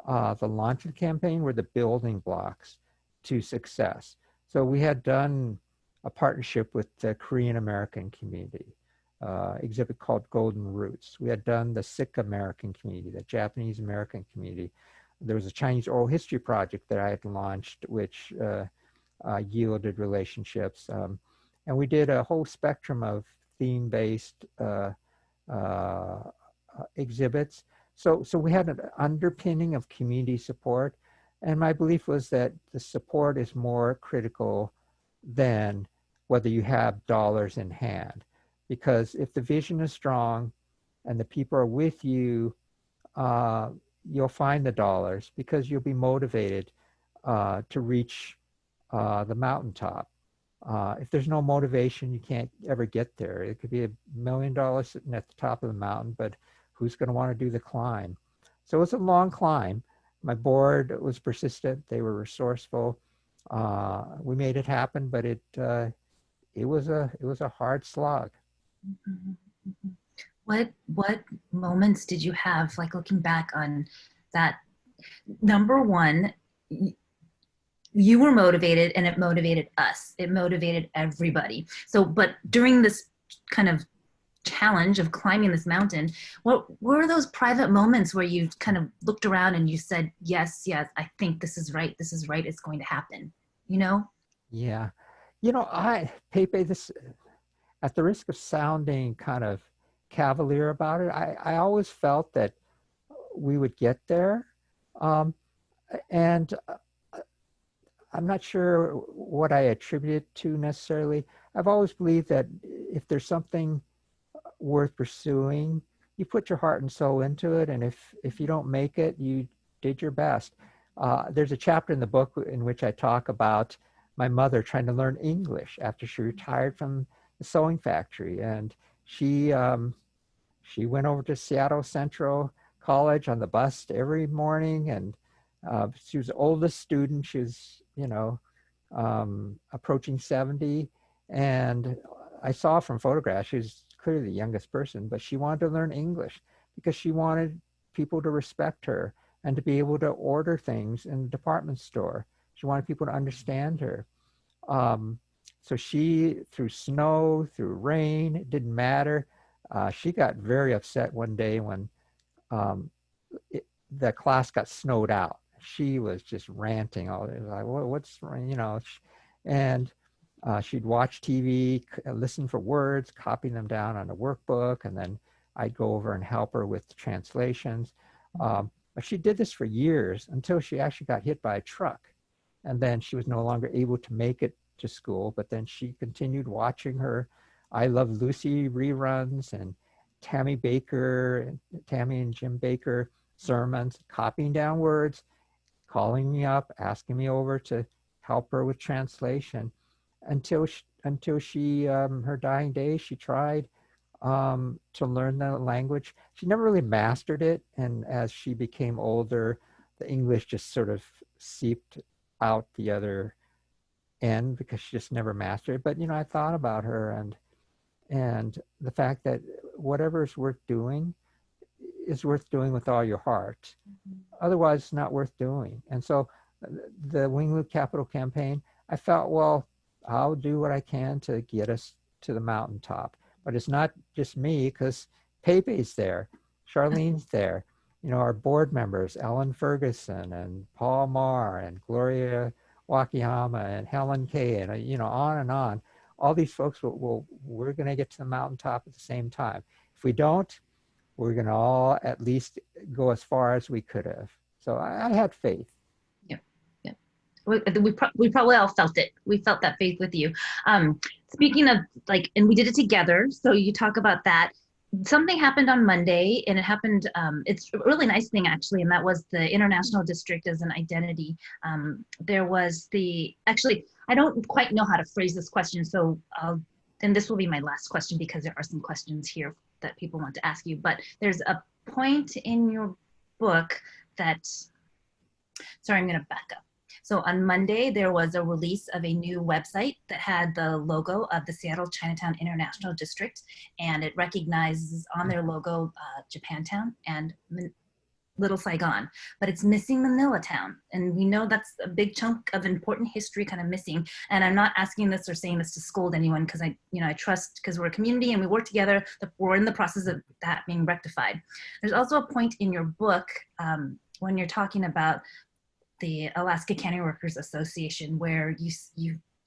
the launch of the campaign were the building blocks to success. So we had done a partnership with the Korean American community, exhibit called Golden Roots. We had done the Sikh American community, the Japanese American community. There was a Chinese oral history project that I had launched, which yielded relationships. And we did a whole spectrum of theme-based exhibits. So we had an underpinning of community support. And my belief was that the support is more critical than whether you have dollars in hand. Because if the vision is strong and the people are with you, you'll find the dollars because you'll be motivated to reach the mountaintop. If there's no motivation, you can't ever get there. It could be $1 million sitting at the top of the mountain, but who's going to want to do the climb? So it's a long climb. My board was persistent. They were resourceful. We made it happen, but it was a hard slog. Mm-hmm. What moments did you have, like looking back on that? Number one, you were motivated and it motivated us. It motivated everybody. So, but during this kind of challenge of climbing this mountain, what were those private moments where you kind of looked around and you said, yes, I think this is right, it's going to happen, Yeah. PeiPei, this, at the risk of sounding kind of cavalier about it, I always felt that we would get there. And I'm not sure what I attribute it to necessarily. I've always believed that if there's something worth pursuing, you put your heart and soul into it. And if you don't make it, you did your best. There's a chapter in the book in which I talk about my mother trying to learn English after she retired from the sewing factory. And she went over to Seattle Central College on the bus every morning. And she was the oldest student. She was, approaching 70. And I saw from photographs, she was clearly the youngest person, but she wanted to learn English because she wanted people to respect her and to be able to order things in the department store. She wanted people to understand her. So she, through snow, through rain, it didn't matter. She got very upset one day when the class got snowed out. She was just ranting all day, like, what's, and She'd watch TV, listen for words, copy them down on a workbook, and then I'd go over and help her with translations. But she did this for years until she actually got hit by a truck. And then she was no longer able to make it to school, but then she continued watching her I Love Lucy reruns and Tammy and Jim Baker sermons, copying down words, calling me up, asking me over to help her with translation until she her dying day, she tried to learn the language. She never really mastered it. And as she became older, the English just sort of seeped out the other end because she just never mastered it. But, I thought about her and the fact that whatever is worth doing is worth doing with all your heart. Otherwise, it's not worth doing. And so the Wing Loop Capital campaign, I felt, well, I'll do what I can to get us to the mountaintop. But it's not just me, because PeiPei's there, Charlene's there, our board members, Ellen Ferguson and Paul Marr and Gloria Wakayama and Helen Kay, and on and on. All these folks we're going to get to the mountaintop at the same time. If we don't, we're going to all at least go as far as we could have. So I had faith. Yeah. We probably all felt it. We felt that faith with you. Speaking of and we did it together. So you talk about that. Something happened on Monday, and it happened, it's a really nice thing actually, and that was the International District as an identity. There was actually, I don't quite know how to phrase this question, so and this will be my last question because there are some questions here that people want to ask you, but there's a point in your book that, sorry, I'm gonna back up. So on Monday, there was a release of a new website that had the logo of the Seattle Chinatown International District, and it recognizes on their logo Japantown and Little Saigon, but it's missing Manila Town. And we know that's a big chunk of important history kind of missing. And I'm not asking this or saying this to scold anyone, because I trust, because we're a community and we work together, that we're in the process of that being rectified. There's also a point in your book when you're talking about the Alaska Canning Workers Association, where you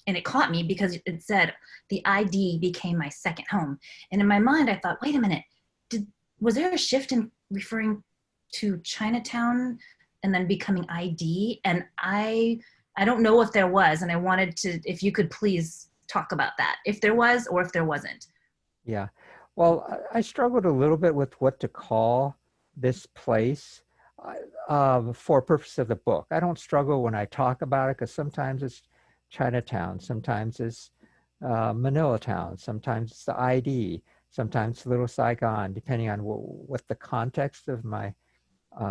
and it caught me because it said the ID became my second home. And in my mind, I thought, wait a minute, was there a shift in referring to Chinatown and then becoming ID? And I don't know if there was, and I wanted to, if you could please talk about that, if there was or if there wasn't. Yeah, well, I struggled a little bit with what to call this place. For purpose of the book. I don't struggle when I talk about it, because sometimes it's Chinatown, sometimes it's Manila Town, sometimes it's the ID, sometimes Little Saigon, depending on what the context of my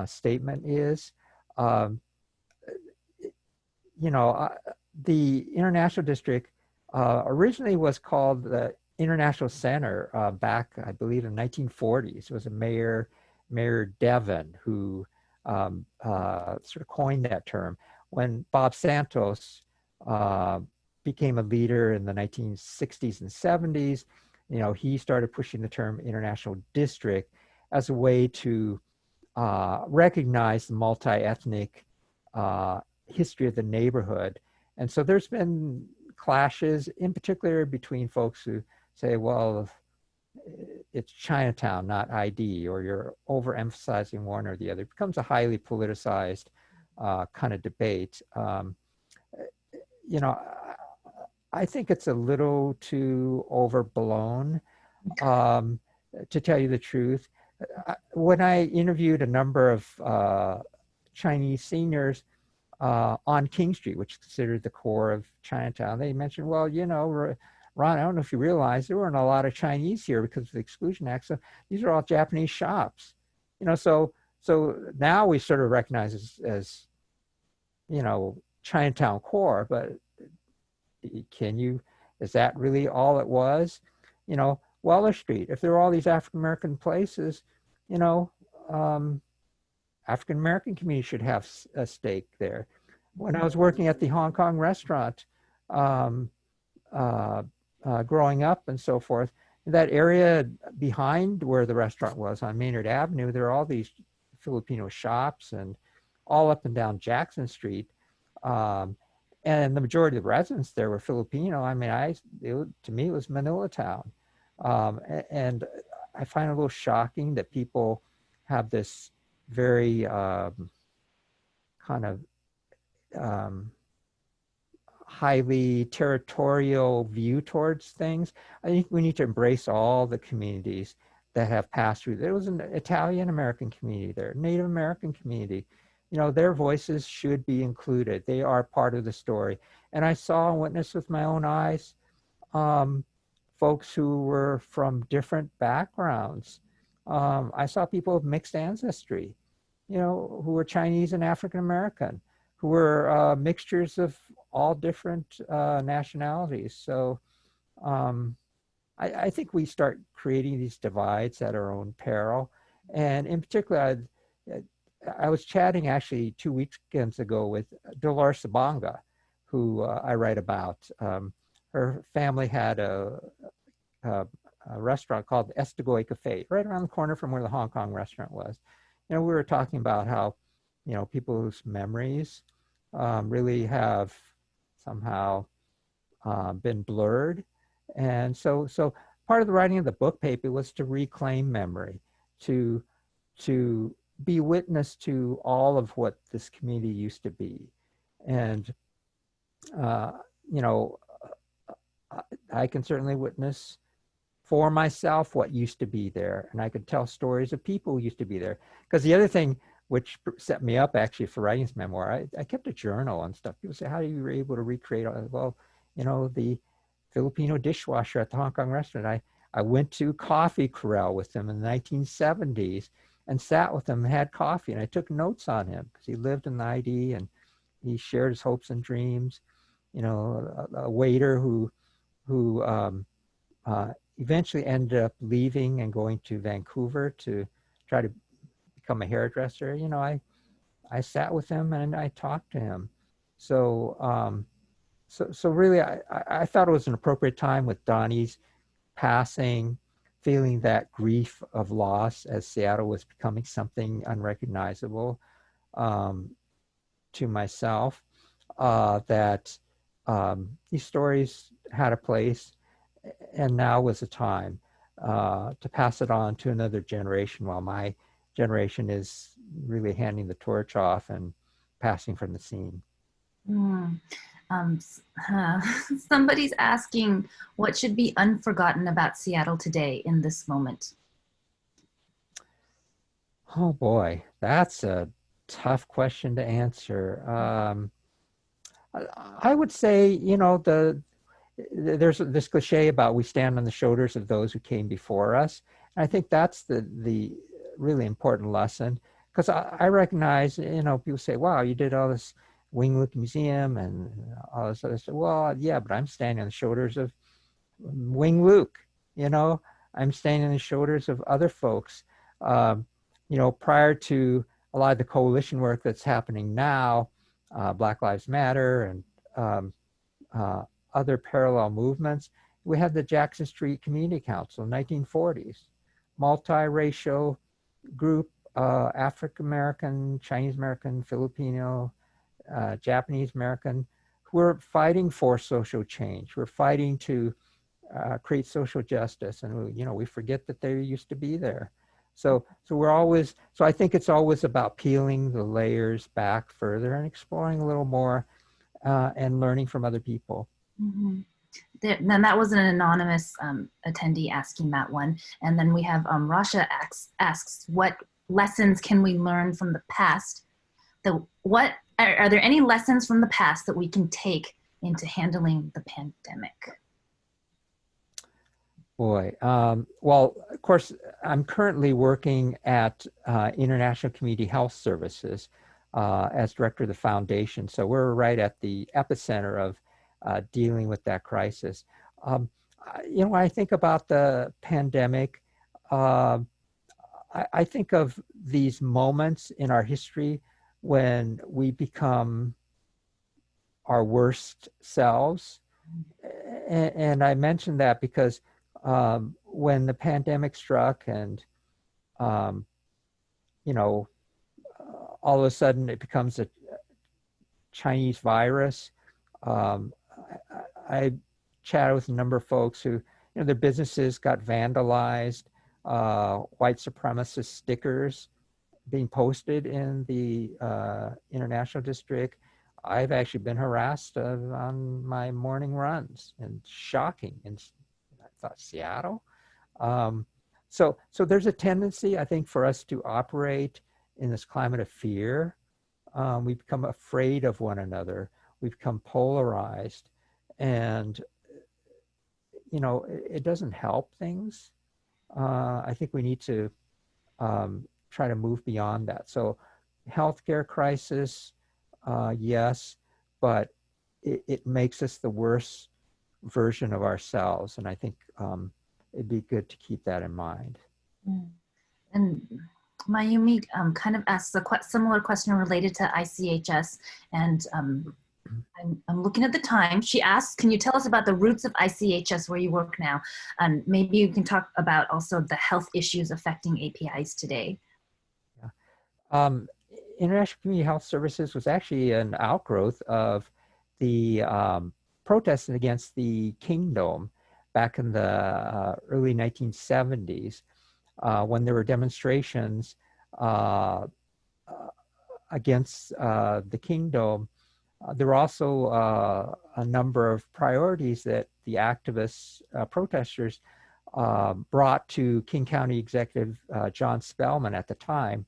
statement is. The International District originally was called the International Center back, I believe, in the 1940s. It was a Mayor Devon who sort of coined that term. When Bob Santos became a leader in the 1960s and 70s, he started pushing the term International District as a way to recognize the multi-ethnic history of the neighborhood. And so there's been clashes, in particular between folks who say, well, it's Chinatown, not ID, or you're overemphasizing one or the other. It becomes a highly politicized kind of debate. I think it's a little too overblown, to tell you the truth. When I interviewed a number of Chinese seniors on King Street, which is considered the core of Chinatown, they mentioned, well, Ron, I don't know if you realize there weren't a lot of Chinese here because of the Exclusion Act. So these are all Japanese shops, so now we sort of recognize as Chinatown core, but is that really all it was? Weller Street, if there are all these African-American places, African-American community should have a stake there. When I was working at the Hong Kong restaurant, growing up and so forth, that area behind where the restaurant was on Maynard Avenue, there are all these Filipino shops and all up and down Jackson Street. and the majority of the residents there were Filipino. I mean, to me, it was Manila town. And I find it a little shocking that people have this very kind of highly territorial view towards things. I think we need to embrace all the communities that have passed through. There was an Italian American community there, Native American community. You know, their voices should be included. They are part of the story. And I saw and witnessed with my own eyes folks who were from different backgrounds. I saw people of mixed ancestry, you know, who were Chinese and African American, who were mixtures of all different nationalities. So I think we start creating these divides at our own peril. And in particular, I was chatting actually 2 weekends ago with Dolores Sabanga, who I write about. Her family had a restaurant called Estegoy Cafe, right around the corner from where the Hong Kong restaurant was. You know, we were talking about how, you know, people's memories really have somehow been blurred. And so part of the writing of the book, PeiPei, was to reclaim memory, to be witness to all of what this community used to be. And, you know, I can certainly witness for myself what used to be there. And I could tell stories of people who used to be there. Because the other thing which set me up actually for writing this memoir, I kept a journal and stuff. People say, how are you able to recreate all that? Well, you know, the Filipino dishwasher at the Hong Kong restaurant, I went to Coffee Corral with him in the 1970s and sat with him and had coffee. And I took notes on him because he lived in the ID and he shared his hopes and dreams. You know, a waiter who eventually ended up leaving and going to Vancouver to try to become a hairdresser. You know, I sat with him and I talked to him. So so really, I thought it was an appropriate time with Donnie's passing, feeling that grief of loss as Seattle was becoming something unrecognizable to myself, that these stories had a place, and now was the time to pass it on to another generation while my generation is really handing the torch off and passing from the scene. Somebody's asking, what should be unforgotten about Seattle today in this moment? Oh boy, that's a tough question to answer. I would say, you know, there's this cliche about we stand on the shoulders of those who came before us. And I think that's the really important lesson, because I recognize, you know, people say, wow, you did all this Wing Luke Museum and all this other stuff. Well, yeah, but I'm standing on the shoulders of Wing Luke, you know, I'm standing on the shoulders of other folks. You know, prior to a lot of the coalition work that's happening now, Black Lives Matter and other parallel movements, we had the Jackson Street Community Council in the 1940s, multiracial group, African American, Chinese American, Filipino, Japanese American, who were fighting for social change. We're fighting to create social justice, and you know, we forget that they used to be there. So I think it's always about peeling the layers back further and exploring a little more and learning from other people. Mm-hmm. Then that was an anonymous attendee asking that one. And then we have Rasha asks, what lessons can we learn from the past? Are there any lessons from the past that we can take into handling the pandemic? Boy, well, of course, I'm currently working at International Community Health Services as director of the foundation. So we're right at the epicenter of dealing with that crisis. You know, when I think about the pandemic, I think of these moments in our history when we become our worst selves. And I mention that because when the pandemic struck and, you know, all of a sudden it becomes a Chinese virus, Um, I chatted with a number of folks who, their businesses got vandalized, white supremacist stickers being posted in the International District. I've actually been harassed on my morning runs, and shocking. And I thought, Seattle? So there's a tendency, I think, for us to operate in this climate of fear. We become afraid of one another. We become polarized, and it doesn't help things. I think we need to try to move beyond that. So, healthcare crisis, yes, but it makes us the worst version of ourselves, and I think it'd be good to keep that in mind. And Mayumi kind of asks a similar question related to ICHS, and I'm looking at the time. She asks, can you tell us about the roots of ICHS where you work now? And maybe you can talk about also the health issues affecting APIs today. Yeah. International Community Health Services was actually an outgrowth of the protests against the kingdom back in the early 1970s, when there were demonstrations against the kingdom. There were also a number of priorities that the activists, protesters, brought to King County Executive John Spellman at the time.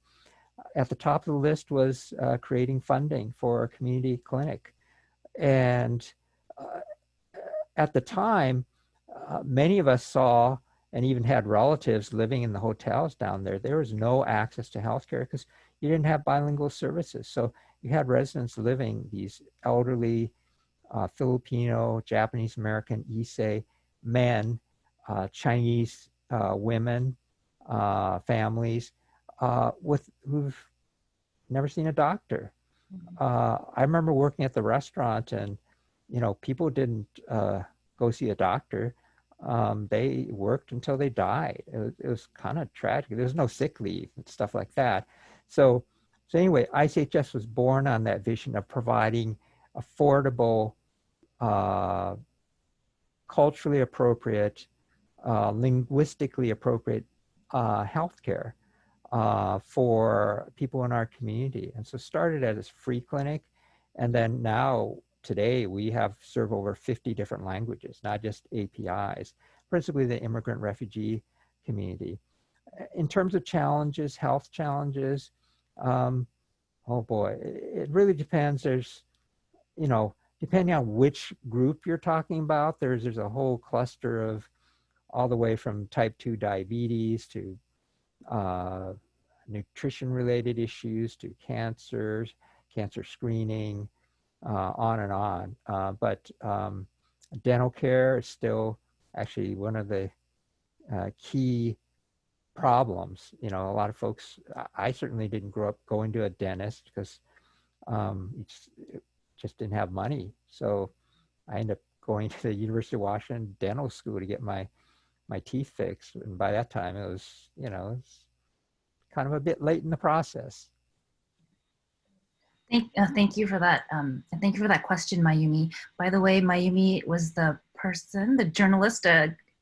At the top of the list was creating funding for a community clinic. And at the time, many of us saw and even had relatives living in the hotels down there. There was no access to healthcare because you didn't have bilingual services. So you had residents living, these elderly Filipino, Japanese American, Issei men, Chinese women, families who've never seen a doctor. I remember working at the restaurant, and people didn't go see a doctor. They worked until they died. It was kind of tragic. There was no sick leave and stuff like that. So anyway, ICHS was born on that vision of providing affordable, culturally appropriate, linguistically appropriate healthcare for people in our community. And so started as a free clinic, and then now today we serve over 50 different languages, not just APIs, principally the immigrant refugee community. In terms of challenges, health challenges, oh boy, it really depends. There's, depending on which group you're talking about, there's a whole cluster of all the way from type 2 diabetes to nutrition-related issues to cancers, cancer screening, on and on. But dental care is still actually one of the key problems. A lot of folks, I certainly didn't grow up going to a dentist because just didn't have money. So I ended up going to the University of Washington dental school to get my teeth fixed. And by that time it was, it's kind of a bit late in the process. Thank you for that. And thank you for that question, Mayumi. By the way, Mayumi was the journalist,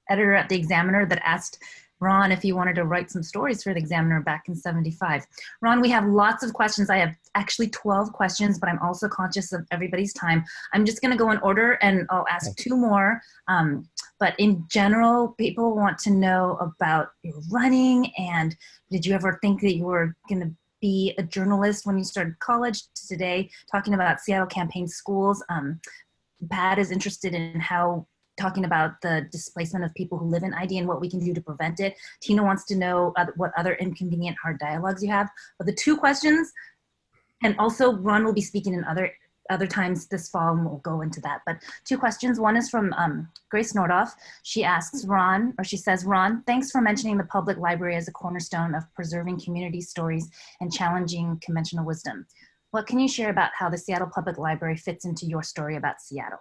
editor at the Examiner that asked Ron if he wanted to write some stories for the Examiner back in '75. Ron, we have lots of questions. I have actually 12 questions, but I'm also conscious of everybody's time. I'm just going to go in order, and I'll ask two more. But in general, people want to know about your running, and did you ever think that you were going to be a journalist when you started college? Today, talking about Seattle campaign schools. Pat is interested in talking about the displacement of people who live in ID and what we can do to prevent it. Tina wants to know what other inconvenient hard dialogues you have. But the two questions, and also Ron will be speaking in other times this fall, and we'll go into that. But two questions. One is from Grace Nordoff. She asks Ron, or she says, Ron, thanks for mentioning the public library as a cornerstone of preserving community stories and challenging conventional wisdom. What can you share about how the Seattle Public Library fits into your story about Seattle?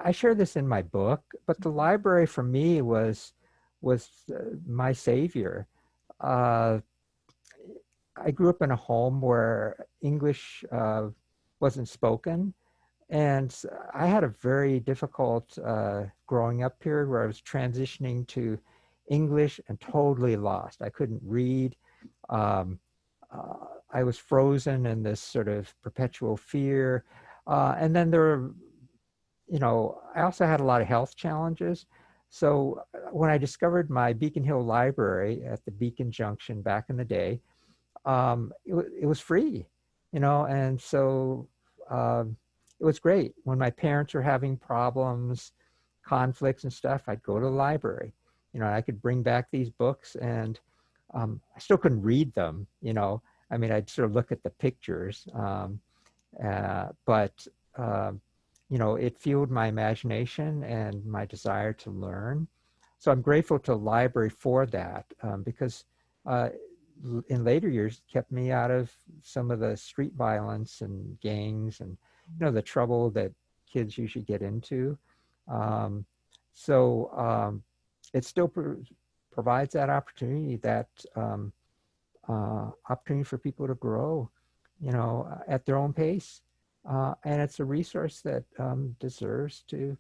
I share this in my book, but the library for me was my savior. I grew up in a home where English wasn't spoken. And I had a very difficult growing up period where I was transitioning to English and totally lost. I couldn't read. Um, I was frozen in this sort of perpetual fear. And then there were, I also had a lot of health challenges. So when I discovered my Beacon Hill Library at the Beacon Junction back in the day, it was free, and so it was great. When my parents were having problems, conflicts and stuff, I'd go to the library. I could bring back these books, and I still couldn't read them. I mean, I'd sort of look at the pictures, but it fueled my imagination and my desire to learn. So I'm grateful to the library for that, because in later years kept me out of some of the street violence and gangs and the trouble that kids usually get into. It still provides that opportunity, opportunity for people to grow, at their own pace. And it's a resource that deserves to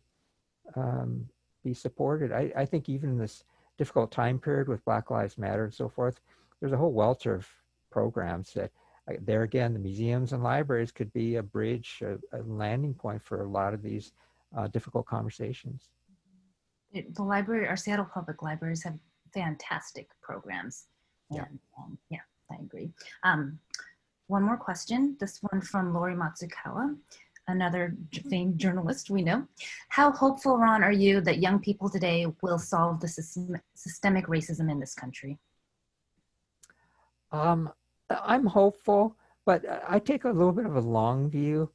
be supported. I think even in this difficult time period with Black Lives Matter and so forth, there's a whole welter of programs that, there again, the museums and libraries could be a bridge, a landing point for a lot of these difficult conversations. The library, our Seattle Public Libraries have fantastic programs. And, Yeah. I agree. One more question, this one from Lori Matsukawa, another famed journalist we know. How hopeful, Ron, are you that young people today will solve the systemic racism in this country? I'm hopeful, but I take a little bit of a long view.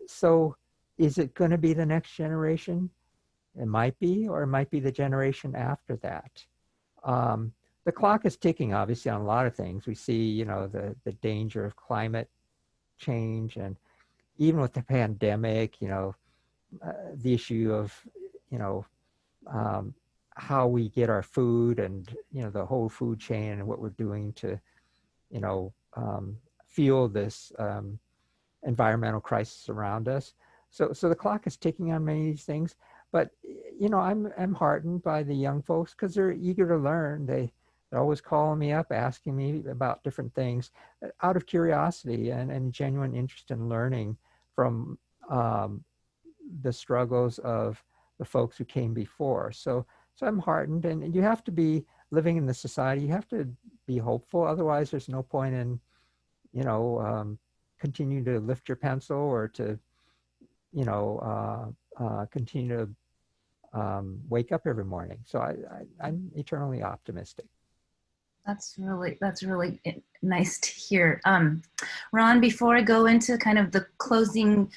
So is it going to be the next generation? It might be, or it might be the generation after that. The clock is ticking, obviously, on a lot of things. We see, the danger of climate change, and even with the pandemic, the issue of, how we get our food and, the whole food chain and what we're doing to, fuel this environmental crisis around us. So the clock is ticking on many of these things, but, I'm heartened by the young folks because they're eager to learn. They're always calling me up, asking me about different things out of curiosity and genuine interest in learning from the struggles of the folks who came before. So I'm heartened, and you have to be living in the society. You have to be hopeful. Otherwise, there's no point in, continue to lift your pencil or to, continue to wake up every morning. So I'm eternally optimistic. That's really nice to hear. Ron, before I go into kind of the closing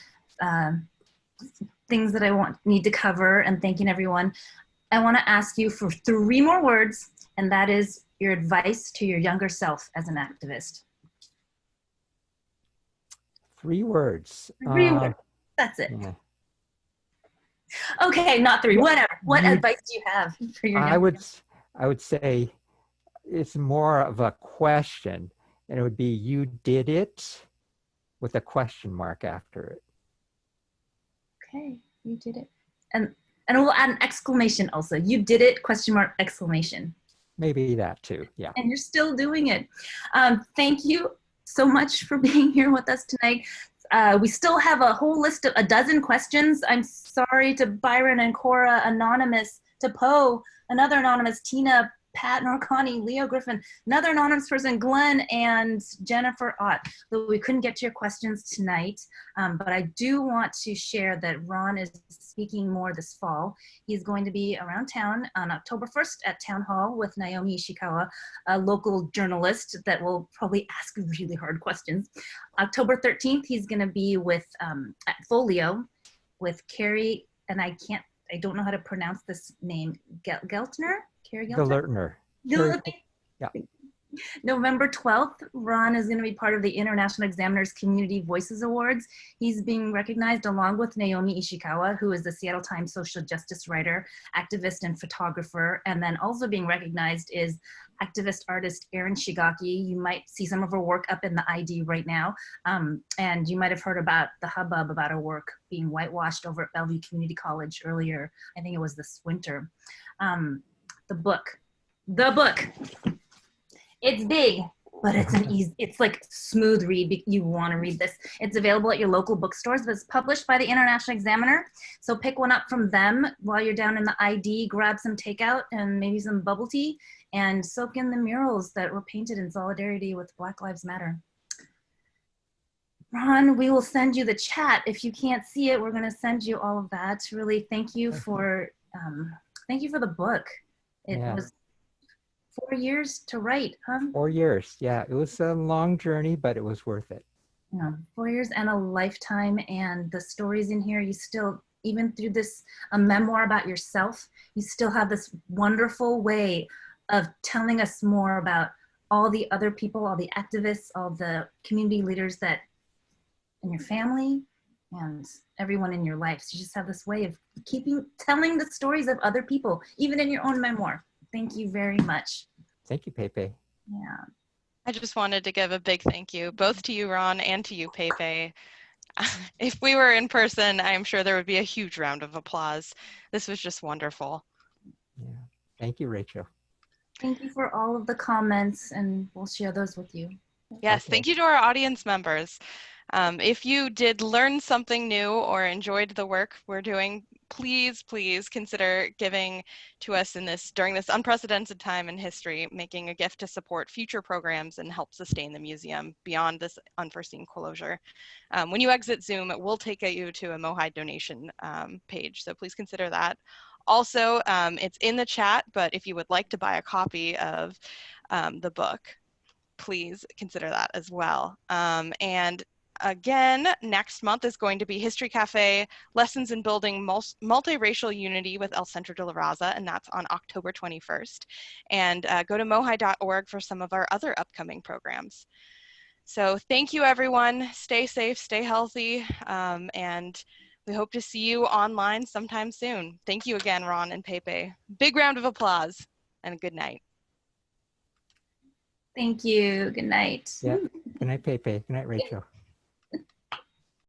things that I need to cover and thanking everyone, I want to ask you for 3 more words, and that is your advice to your younger self as an activist. 3 words. 3 words. That's it. Yeah. Okay, not 3. Whatever. What advice do you have for your younger self? I would say it's more of a question, and it would be, you did it, with a question mark after it. Okay, you did it. And we'll add an exclamation also. You did it, question mark, exclamation. Maybe that too, yeah. And you're still doing it. Thank you so much for being here with us tonight. We still have a whole list of a dozen questions. I'm sorry to Byron and Cora, Anonymous, to Poe, another Anonymous, Tina, Pat Norcani, Leo Griffin, another anonymous person, Glenn, and Jennifer Ott. Though we couldn't get to your questions tonight, but I do want to share that Ron is speaking more this fall. He's going to be around town on October 1st at Town Hall with Naomi Ishikawa, a local journalist that will probably ask really hard questions. October 13th, he's going to be with at Folio with Carrie, and I don't know how to pronounce this name, Geltner? Carrie Geltner? Yeah. November 12th, Ron is going to be part of the International Examiners Community Voices Awards. He's being recognized along with Naomi Ishikawa, who is the Seattle Times social justice writer, activist, and photographer. And then also being recognized is activist artist Erin Shigaki. You might see some of her work up in the ID right now. And you might have heard about the hubbub about her work being whitewashed over at Bellevue Community College earlier. I think it was this winter. The book, it's big, but it's like smooth read. You want to read this. It's available at your local bookstores, but it's published by the International Examiner. So pick one up from them while you're down in the ID, grab some takeout and maybe some bubble tea and soak in the murals that were painted in solidarity with Black Lives Matter. Ron, we will send you the chat. If you can't see it, we're going to send you all of that. Really, thank you for the book. It was 4 years to write, huh? 4 years, yeah. It was a long journey, but it was worth it. Yeah, 4 years and a lifetime, and the stories in here, you still, even through this, a memoir about yourself, you still have this wonderful way of telling us more about all the other people, all the activists, all the community leaders that in your family and everyone in your life. So you just have this way of telling the stories of other people, even in your own memoir. Thank you very much. Thank you, PeiPei. Yeah. I just wanted to give a big thank you, both to you, Ron, and to you, PeiPei. If we were in person, I'm sure there would be a huge round of applause. This was just wonderful. Yeah. Thank you, Rachel. Thank you for all of the comments, and we'll share those with you. Yes, Okay. thank you to our audience members. If you did learn something new or enjoyed the work we're doing, please consider giving to us during this unprecedented time in history, making a gift to support future programs and help sustain the museum beyond this unforeseen closure. When you exit Zoom, it will take you to a MOHAI donation page, so please consider that. Also, it's in the chat, but if you would like to buy a copy of the book, please consider that as well. And again, next month is going to be History Café, Lessons in Building Multiracial Unity with El Centro de la Raza, and that's on October 21st. And go to mohai.org for some of our other upcoming programs. So thank you, everyone. Stay safe, stay healthy, and we hope to see you online sometime soon. Thank you again, Ron and PeiPei. Big round of applause, and good night. Thank you. Good night. Yeah. Good night, PeiPei. Good night, Rachel.